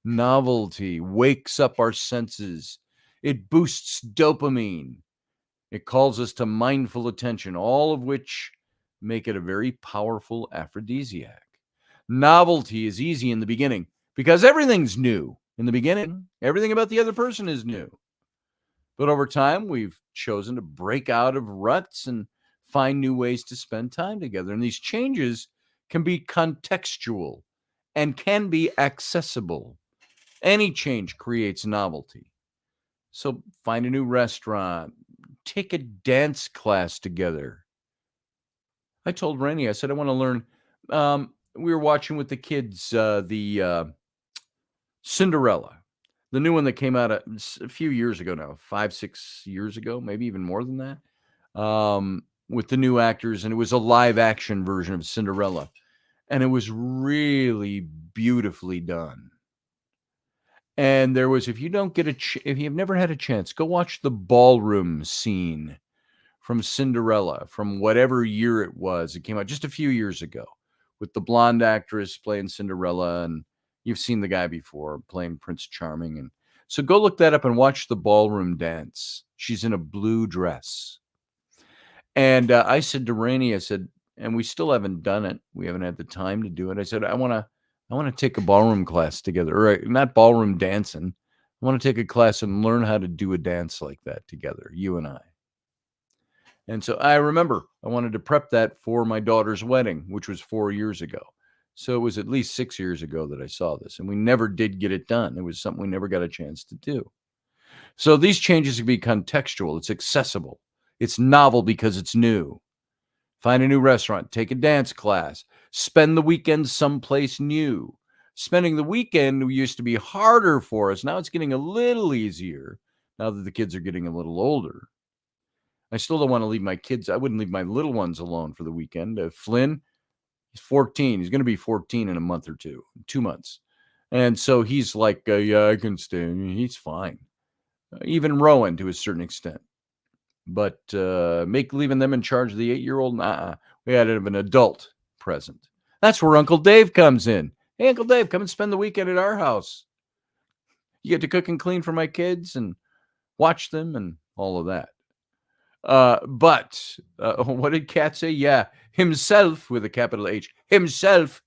Novelty wakes up our senses. It boosts dopamine. It calls us to mindful attention, all of which make it a very powerful aphrodisiac. Novelty is easy in the beginning because everything's new. In the beginning, everything about the other person is new. But over time, we've chosen to break out of ruts and find new ways to spend time together. And these changes can be contextual and can be accessible. Any change creates novelty. So find a new restaurant, take a dance class together. I told Rainey, I said, I want to learn. We were watching with the kids the Cinderella, the new one that came out a few years ago now, 5-6 years ago, maybe even more than that, with the new actors. And it was a live action version of Cinderella. And it was really beautifully done. And there was, if you don't get if you've never had a chance, go watch the ballroom scene from Cinderella from whatever year it was. It came out just a few years ago with the blonde actress playing Cinderella, and you've seen the guy before playing Prince Charming. And so go look that up and watch the ballroom dance. She's in a blue dress. And I said to Rainey, I said, and we still haven't done it. We haven't had the time to do it. I said, I want to take a ballroom class together, or not ballroom dancing. I want to take a class and learn how to do a dance like that together, you and I. And so I remember I wanted to prep that for my daughter's wedding, which was 4 years ago. So it was at least 6 years ago that I saw this, and we never did get it done. It was something we never got a chance to do. So these changes can be contextual. It's accessible. It's novel because it's new. Find a new restaurant, take a dance class, spend the weekend someplace new. Spending the weekend used to be harder for us. Now it's getting a little easier now that the kids are getting a little older. I still don't want to leave my kids. I wouldn't leave my little ones alone for the weekend. Flynn, he's 14. He's going to be 14 in a month or 2 months. And so he's like, yeah, I can stay. He's fine. Even Rowan to a certain extent. But leaving them in charge of the 8-year-old, we had to have an adult present. That's where Uncle Dave comes in. Hey, Uncle Dave, come and spend the weekend at our house. You get to cook and clean for my kids and watch them and all of that. But what did Kat say? Yeah, himself, with a capital H, himself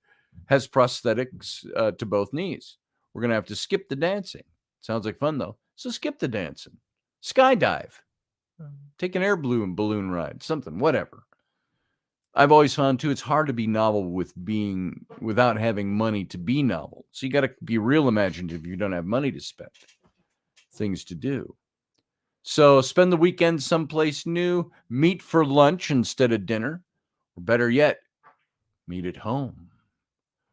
has prosthetics to both knees. We're going to have to skip the dancing. Sounds like fun, though. So skip the dancing. Skydive. Take an air balloon ride, something, whatever. I've always found, too, it's hard to be novel without having money to be novel. So you got to be real imaginative if you don't have money to spend. Things to do. So spend the weekend someplace new, meet for lunch instead of dinner, or better yet, meet at home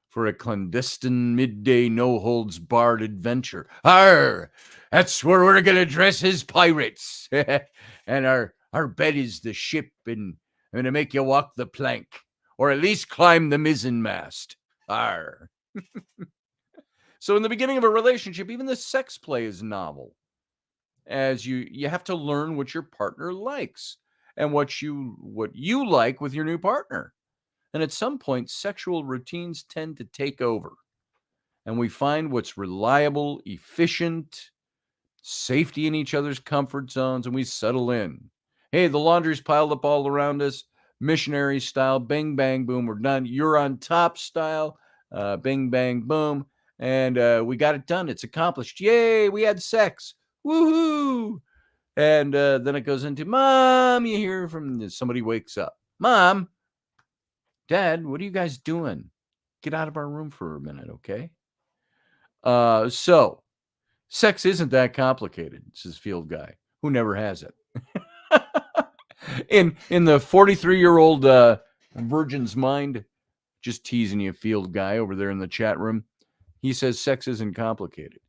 for a clandestine midday no-holds-barred adventure. Arr! That's where we're going to dress as pirates. And our bed is the ship, and I'm going to make you walk the plank, or at least climb the mizzen mast. Arr! So in the beginning of a relationship, even the sex play is novel, as you have to learn what your partner likes and what you like with your new partner. And at some point, sexual routines tend to take over. And we find what's reliable, efficient, safety in each other's comfort zones, and we settle in. Hey, the laundry's piled up all around us, missionary style, bing, bang, boom, we're done. You're on top style, bing, bang, boom. And we got it done. It's accomplished. Yay, we had sex. Woohoo! And then it goes into, Mom, you hear from somebody wakes up. Mom, Dad, what are you guys doing? Get out of our room for a minute, okay? So, sex isn't that complicated, says Field Guy, who never has it. in the 43-year-old virgin's mind, just teasing you, Field Guy, over there in the chat room, he says sex isn't complicated.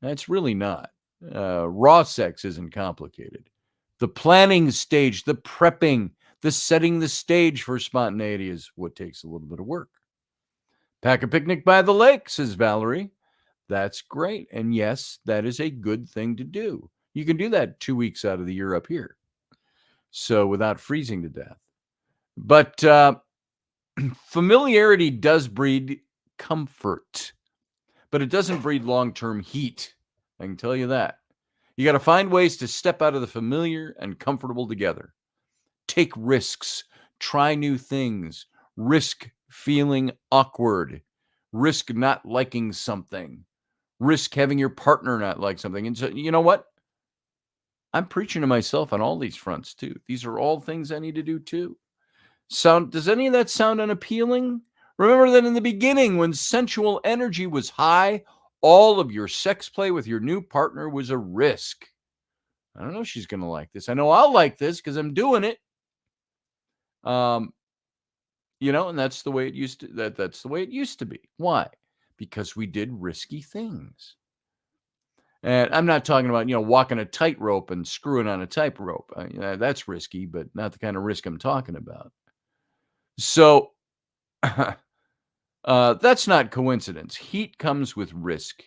That's really not. Raw sex isn't complicated. The planning stage, the prepping, the setting the stage for spontaneity is what takes a little bit of work. Pack a picnic by the lake, says Valerie. That's great. And yes, that is a good thing to do. You can do that 2 weeks out of the year up here. So without freezing to death. But familiarity does breed comfort, but it doesn't breed long-term heat. I can tell you that. You got to find ways to step out of the familiar and comfortable together. Take risks, try new things, risk feeling awkward, risk not liking something, risk having your partner not like something. And so, you know what? I'm preaching to myself on all these fronts too. These are all things I need to do too. Does any of that sound unappealing? Remember that in the beginning, when sensual energy was high, all of your sex play with your new partner was a risk. I don't know if she's going to like this. I know I'll like this because I'm doing it. And that's the way it used to. That's the way it used to be. Why? Because we did risky things. And I'm not talking about walking a tightrope and screwing on a tightrope. That's risky, but not the kind of risk I'm talking about. So that's not coincidence. Heat comes with risk.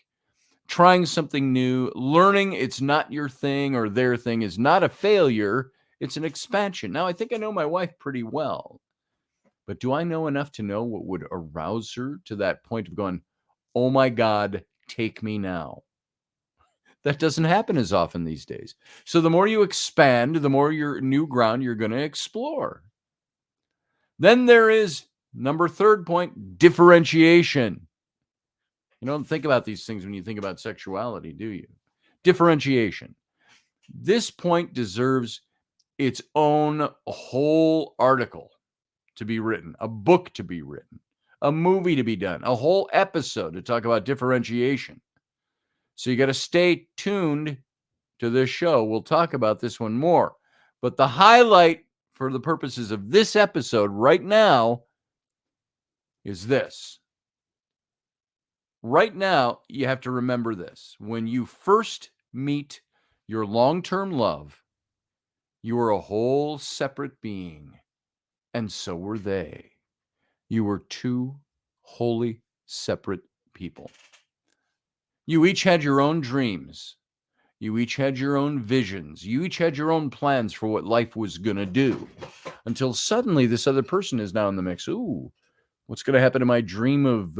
Trying something new, learning it's not your thing or their thing is not a failure. It's an expansion. Now, I think I know my wife pretty well, but do I know enough to know what would arouse her to that point of going, oh my God, take me now? That doesn't happen as often these days. So the more you expand, the more your new ground you're going to explore. Then there is third point, differentiation. You don't think about these things when you think about sexuality, do you? Differentiation. This point deserves its own whole article to be written, a book to be written, a movie to be done, a whole episode to talk about differentiation. So you got to stay tuned to this show. We'll talk about this one more. But the highlight for the purposes of this episode right now is this. Right now, you have to remember this. When you first meet your long-term love, you were a whole separate being, and so were they. You were two wholly separate people. You each had your own dreams. You each had your own visions. You each had your own plans for what life was going to do, until suddenly this other person is now in the mix. Ooh, what's going to happen to my dream of,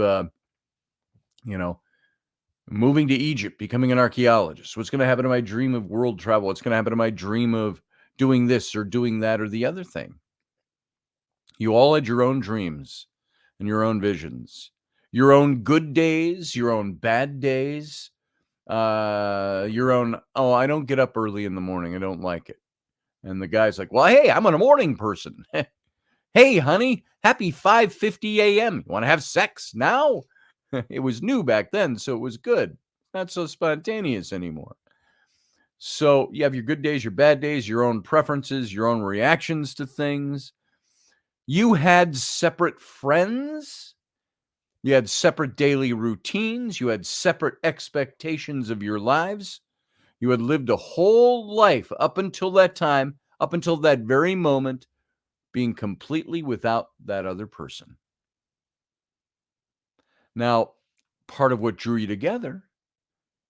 moving to Egypt, becoming an archaeologist? What's going to happen to my dream of world travel? What's going to happen to my dream of doing this or doing that or the other thing? You all had your own dreams and your own visions, your own good days, your own bad days, your own, oh, I don't get up early in the morning. I don't like it. And the guy's like, well, hey, I'm a morning person. Hey, honey, happy 5:50 a.m. You want to have sex now? It was new back then, so it was good. Not so spontaneous anymore. So you have your good days, your bad days, your own preferences, your own reactions to things. You had separate friends. You had separate daily routines. You had separate expectations of your lives. You had lived a whole life up until that time, up until that very moment, being completely without that other person. Now, part of what drew you together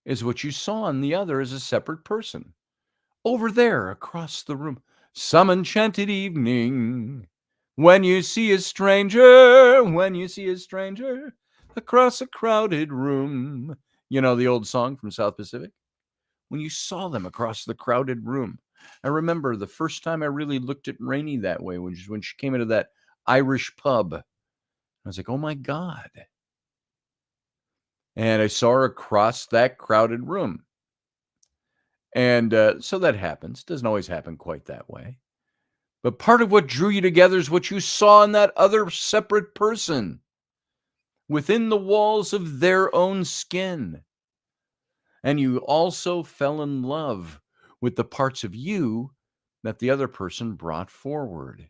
is what you saw in the other as a separate person. Over there, across the room, some enchanted evening, when you see a stranger, across a crowded room. You know the old song from South Pacific? When you saw them across the crowded room. I remember the first time I really looked at Rainey that way, which is when she came into that Irish pub. I was like, oh my God. And I saw her across that crowded room. And so that happens. Doesn't always happen quite that way. But part of what drew you together is what you saw in that other separate person within the walls of their own skin. And you also fell in love with the parts of you that the other person brought forward.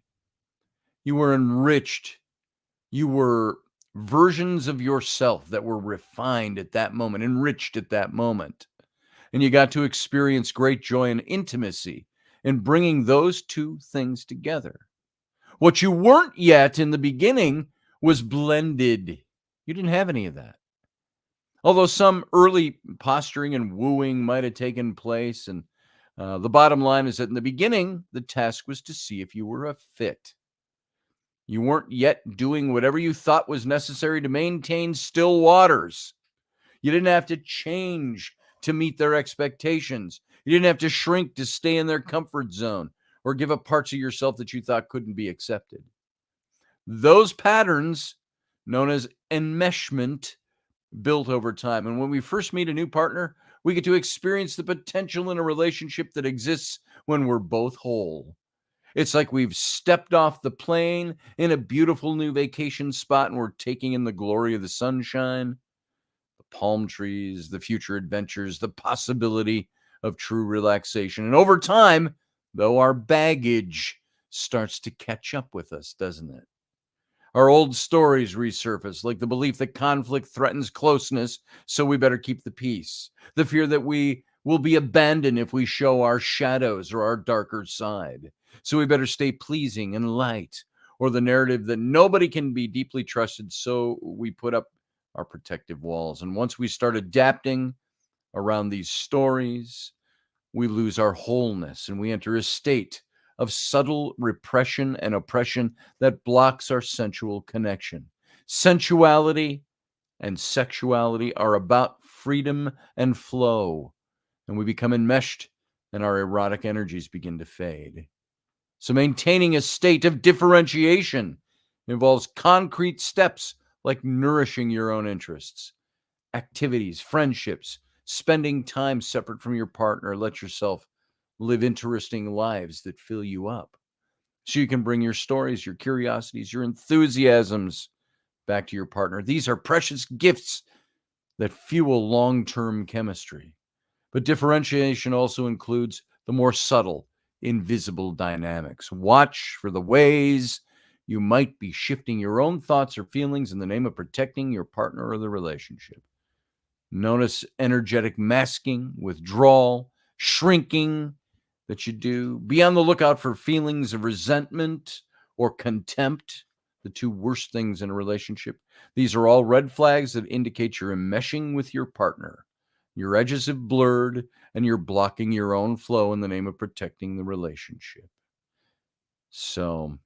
You were enriched. You were versions of yourself that were refined at that moment, enriched at that moment. And you got to experience great joy and intimacy in bringing those two things together. What you weren't yet in the beginning was blended. You didn't have any of that. Although some early posturing and wooing might have taken place, and the bottom line is that in the beginning, the task was to see if you were a fit. You weren't yet doing whatever you thought was necessary to maintain still waters. You didn't have to change to meet their expectations. You didn't have to shrink to stay in their comfort zone or give up parts of yourself that you thought couldn't be accepted. Those patterns, known as enmeshment, built over time. And when we first meet a new partner, we get to experience the potential in a relationship that exists when we're both whole. It's like we've stepped off the plane in a beautiful new vacation spot and we're taking in the glory of the sunshine, the palm trees, the future adventures, the possibility of true relaxation. And over time, though, our baggage starts to catch up with us, doesn't it? Our old stories resurface, like the belief that conflict threatens closeness, so we better keep the peace. The fear that we will be abandoned if we show our shadows or our darker side, so we better stay pleasing and light. Or the narrative that nobody can be deeply trusted, so we put up our protective walls. And once we start adapting around these stories, we lose our wholeness and we enter a state of subtle repression and oppression that blocks our sensual connection. Sensuality and sexuality are about freedom and flow, and we become enmeshed and our erotic energies begin to fade. So maintaining a state of differentiation involves concrete steps like nourishing your own interests, activities, friendships, spending time separate from your partner. Let yourself live interesting lives that fill you up so you can bring your stories, your curiosities, your enthusiasms back to your partner. These are precious gifts that fuel long-term chemistry. But differentiation also includes the more subtle, invisible dynamics. Watch for the ways you might be shifting your own thoughts or feelings in the name of protecting your partner or the relationship. Notice energetic masking, withdrawal, shrinking that you do. Be on the lookout for feelings of resentment or contempt, the two worst things in a relationship. These are all red flags that indicate you're enmeshing with your partner. Your edges have blurred and you're blocking your own flow in the name of protecting the relationship. So,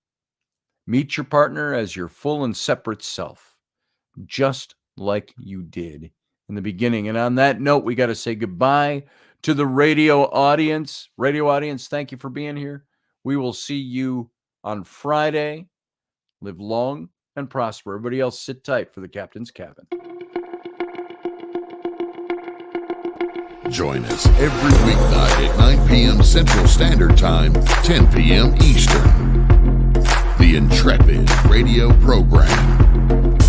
meet your partner as your full and separate self, just like you did in the beginning. And on that note, we got to say goodbye to the radio audience. Radio audience, thank you for being here. We will see you on Friday. Live long and prosper. Everybody else, sit tight for the Captain's Cabin. Join us every weeknight at 9 p.m. Central Standard Time, 10 p.m. Eastern. The Intrepid Radio Program,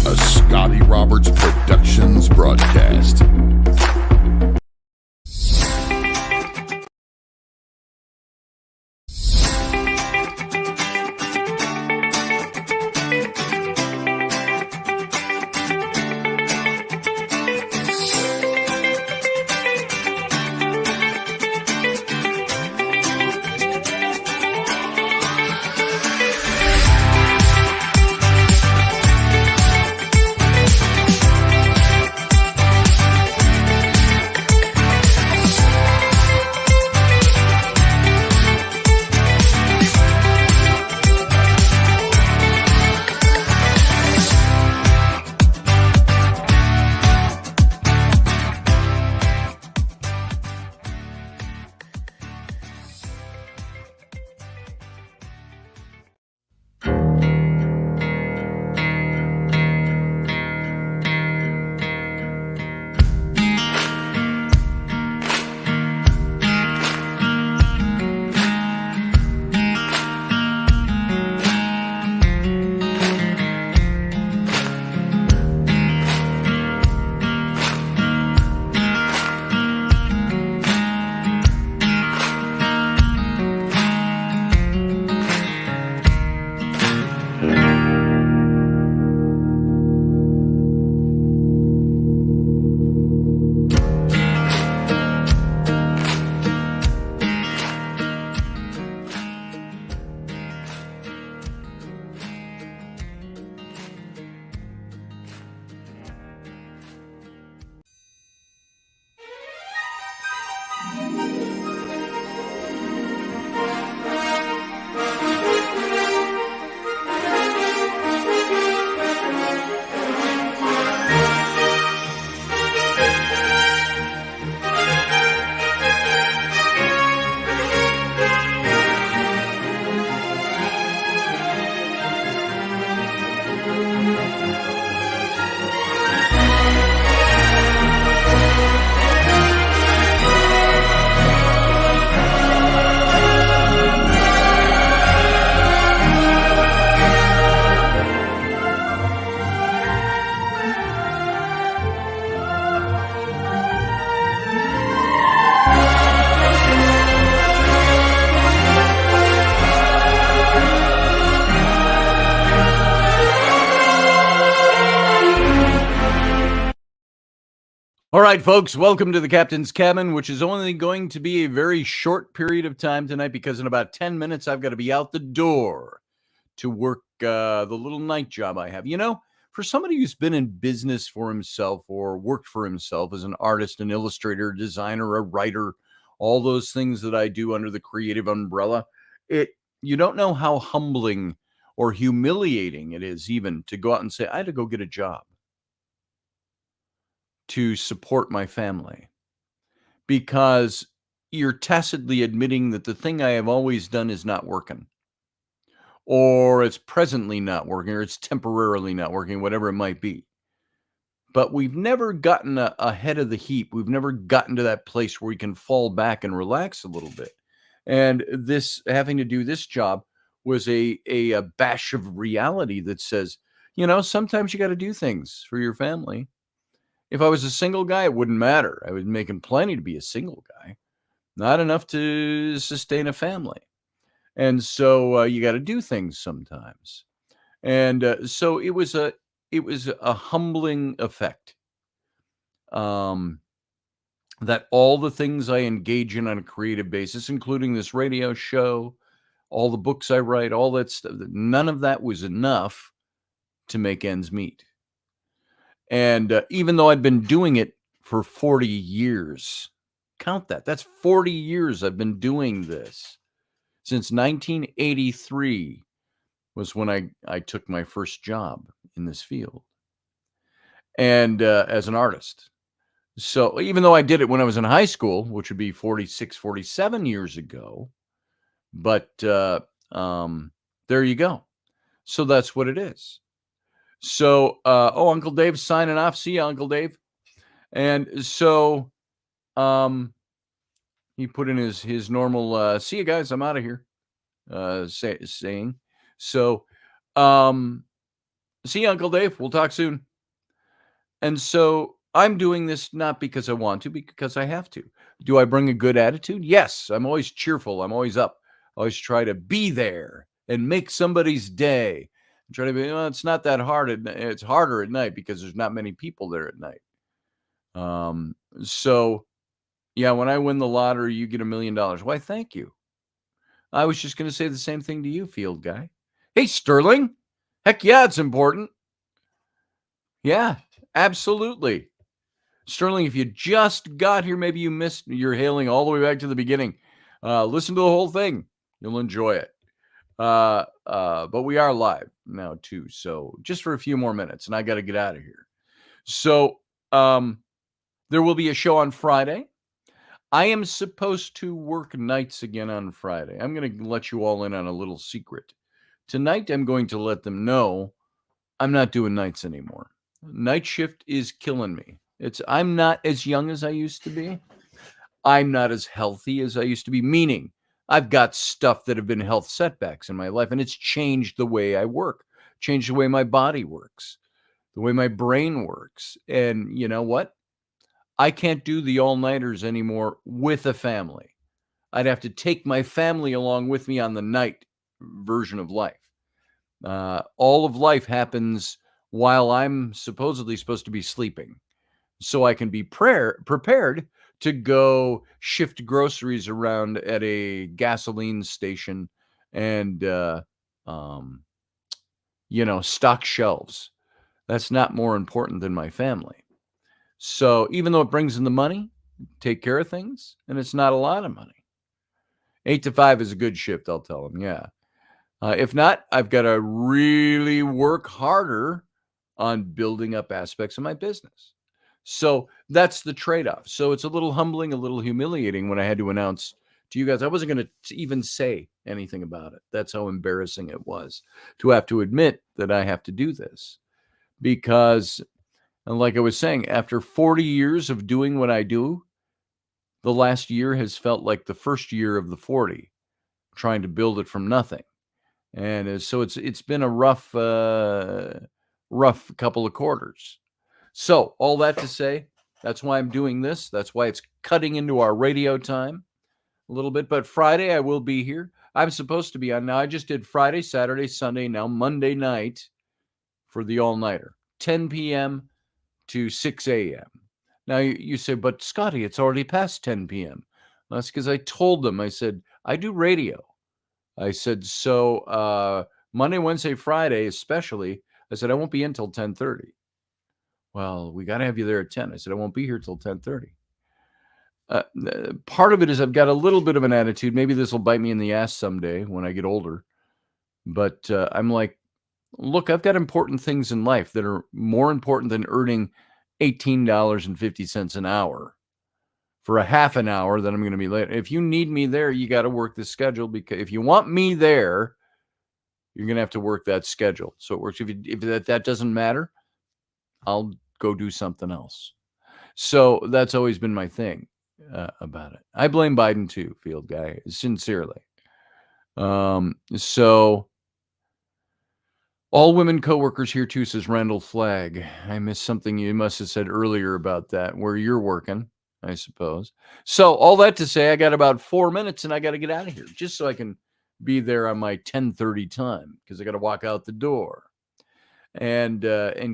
a Scotty Roberts Productions broadcast. All right, folks, welcome to the Captain's Cabin, which is only going to be a very short period of time tonight because in about 10 minutes, I've got to be out the door to work the little night job I have. You know, for somebody who's been in business for himself or worked for himself as an artist, an illustrator, designer, a writer, all those things that I do under the creative umbrella, you don't know how humbling or humiliating it is even to go out and say, I had to go get a job to support my family, because you're tacitly admitting that the thing I have always done is not working, or it's presently not working, or it's temporarily not working, whatever it might be. But we've never gotten ahead of the heap. We've never gotten to that place where we can fall back and relax a little bit. And this having to do this job was a bash of reality that says, sometimes you got to do things for your family. If I was a single guy, it wouldn't matter. I was making plenty to be a single guy, not enough to sustain a family. And so you got to do things sometimes. And so it was a humbling effect. Um, that all the things I engage in on a creative basis, including this radio show, all the books I write, all that stuff, none of that was enough to make ends meet. And even though I'd been doing it for 40 years, count that. That's 40 years I've been doing this. Since 1983 was when I took my first job in this field, and as an artist. So even though I did it when I was in high school, which would be 46, 47 years ago, but there you go. So that's what it is. So, Uncle Dave's signing off. See you, Uncle Dave. And so he put in his normal, see you guys, I'm out of here, saying. So, see you, Uncle Dave. We'll talk soon. And so I'm doing this not because I want to, because I have to. Do I bring a good attitude? Yes. I'm always cheerful. I'm always up. I always try to be there and make somebody's day. I'm trying to be, it's not that hard. It's harder at night because there's not many people there at night. So yeah, when I win the lottery, you get $1 million. Why, thank you. I was just going to say the same thing to you, field guy. Hey, Sterling. Heck yeah, it's important. Yeah, absolutely. Sterling, if you just got here, maybe you missed, you're hailing all the way back to the beginning. Listen to the whole thing. You'll enjoy it. But we are live now too. So just for a few more minutes and I got to get out of here. So there will be a show on Friday. I am supposed to work nights again on Friday. I'm going to let you all in on a little secret. Tonight, I'm going to let them know I'm not doing nights anymore. Night shift is killing me. I'm not as young as I used to be. I'm not as healthy as I used to be, meaning I've got stuff that have been health setbacks in my life, and it's changed the way I work, changed the way my body works, the way my brain works. And you know what? I can't do the all-nighters anymore with a family. I'd have to take my family along with me on the night version of life. All of life happens while I'm supposedly supposed to be sleeping, so I can be prepared to go shift groceries around at a gasoline station and, stock shelves. That's not more important than my family. So even though it brings in the money, take care of things, and it's not a lot of money. 8 to 5 is a good shift, I'll tell them. Yeah. If not, I've got to really work harder on building up aspects of my business. So that's the trade-off. So it's a little humbling, a little humiliating when I had to announce to you guys. I wasn't going to even say anything about it. That's how embarrassing it was to have to admit that I have to do this. Because, and like I was saying, after 40 years of doing what I do, the last year has felt like the first year of the 40, trying to build it from nothing. And so it's been a rough couple of quarters. So all that to say, that's why I'm doing this. That's why it's cutting into our radio time a little bit. But Friday I will be here. I'm supposed to be on. Now I just did Friday, Saturday, Sunday, now Monday night for the all-nighter, 10 p.m. to 6 a.m. Now you say, but Scotty, it's already past 10 p.m. That's because I told them, I said, I do radio. I said, so Monday, Wednesday, Friday, especially, I said, I won't be in till 10:30. Well, we got to have you there at 10. I said, I won't be here till 10:30. Part of it is I've got a little bit of an attitude. Maybe this will bite me in the ass someday when I get older. But I'm like, look, I've got important things in life that are more important than earning $18.50 an hour for a half an hour that I'm going to be late. If you need me there, you got to work the schedule, because if you want me there, you're going to have to work that schedule. So it works. If that doesn't matter, I'll go do something else. So that's always been my thing about it. I blame Biden too, field guy, sincerely. So all women coworkers here too, says Randall Flagg. I missed something you must have said earlier about that, where you're working, I suppose. So all that to say, I got about 4 minutes and I got to get out of here just so I can be there on my 10:30 time, because I got to walk out the door and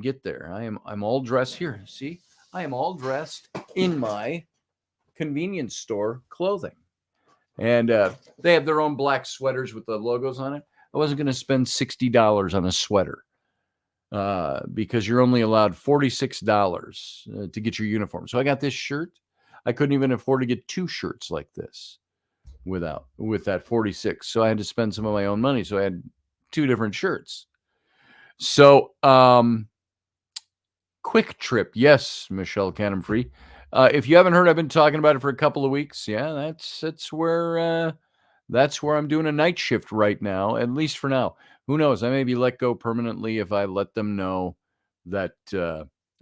get there. I'm all dressed here. See, I am all dressed in my convenience store clothing, and they have their own black sweaters with the logos on it. I wasn't going to spend $60 on a sweater because you're only allowed $46 to get your uniform. So I got this shirt. I couldn't even afford to get 2 shirts like this with that 46. So I had to spend some of my own money. So I had 2 different shirts. So Quick Trip, yes, Michelle Cannon-Free. If you haven't heard, I've been talking about it for a couple of weeks. Yeah, that's where I'm doing a night shift right now, at least for now. Who knows? I may be let go permanently if I let them know that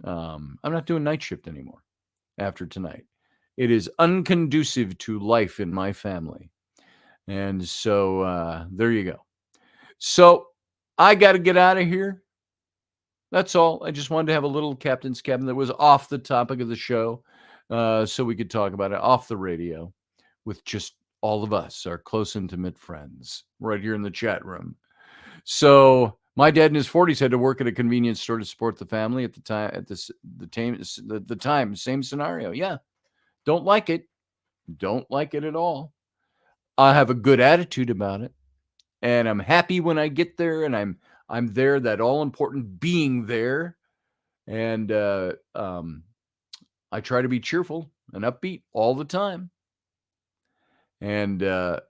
I'm not doing night shift anymore after tonight. It is unconducive to life in my family. And so there you go. So I got to get out of here. That's all. I just wanted to have a little captain's cabin that was off the topic of the show, so we could talk about it off the radio with just all of us, our close, intimate friends, right here in the chat room. So my dad in his 40s had to work at a convenience store to support the family at the time. At the time, same scenario. Yeah, don't like it. Don't like it at all. I have a good attitude about it, and I'm happy when I get there, and I'm there, that all important being there. And I try to be cheerful and upbeat all the time. And so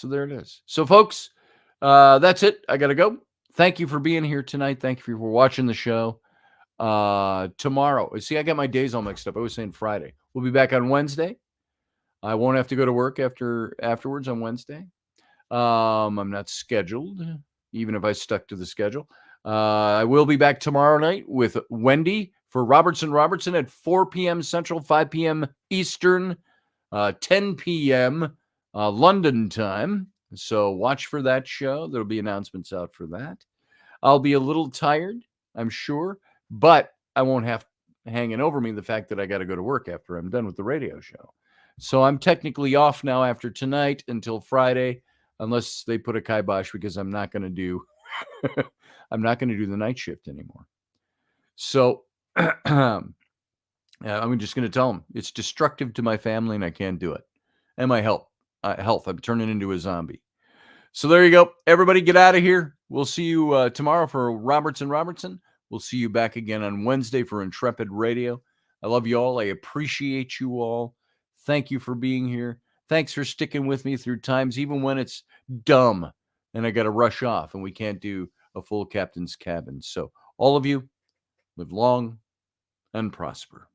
there it is. So, folks, that's it. I got to go. Thank you for being here tonight. Thank you for watching the show. Tomorrow, see, I got my days all mixed up. I was saying Friday. We'll be back on Wednesday. I won't have to go to work afterwards on Wednesday. I'm not scheduled, even if I stuck to the schedule. I will be back tomorrow night with Wendy for Robertson at 4 p.m. Central, 5 p.m. Eastern, 10 p.m. London time. So watch for that show. There'll be announcements out for that. I'll be a little tired, I'm sure, but I won't have hanging over me the fact that I got to go to work after I'm done with the radio show. So I'm technically off now after tonight until Friday, unless they put a kibosh, because I'm not going to do the night shift anymore. So I'm just going to tell them it's destructive to my family and I can't do it. And my health. I'm turning into a zombie. So there you go. Everybody get out of here. We'll see you tomorrow for Robertson. We'll see you back again on Wednesday for Intrepid Radio. I love you all. I appreciate you all. Thank you for being here. Thanks for sticking with me through times, even when it's dumb and I got to rush off and we can't do a full captain's cabin. So all of you, live long and prosper.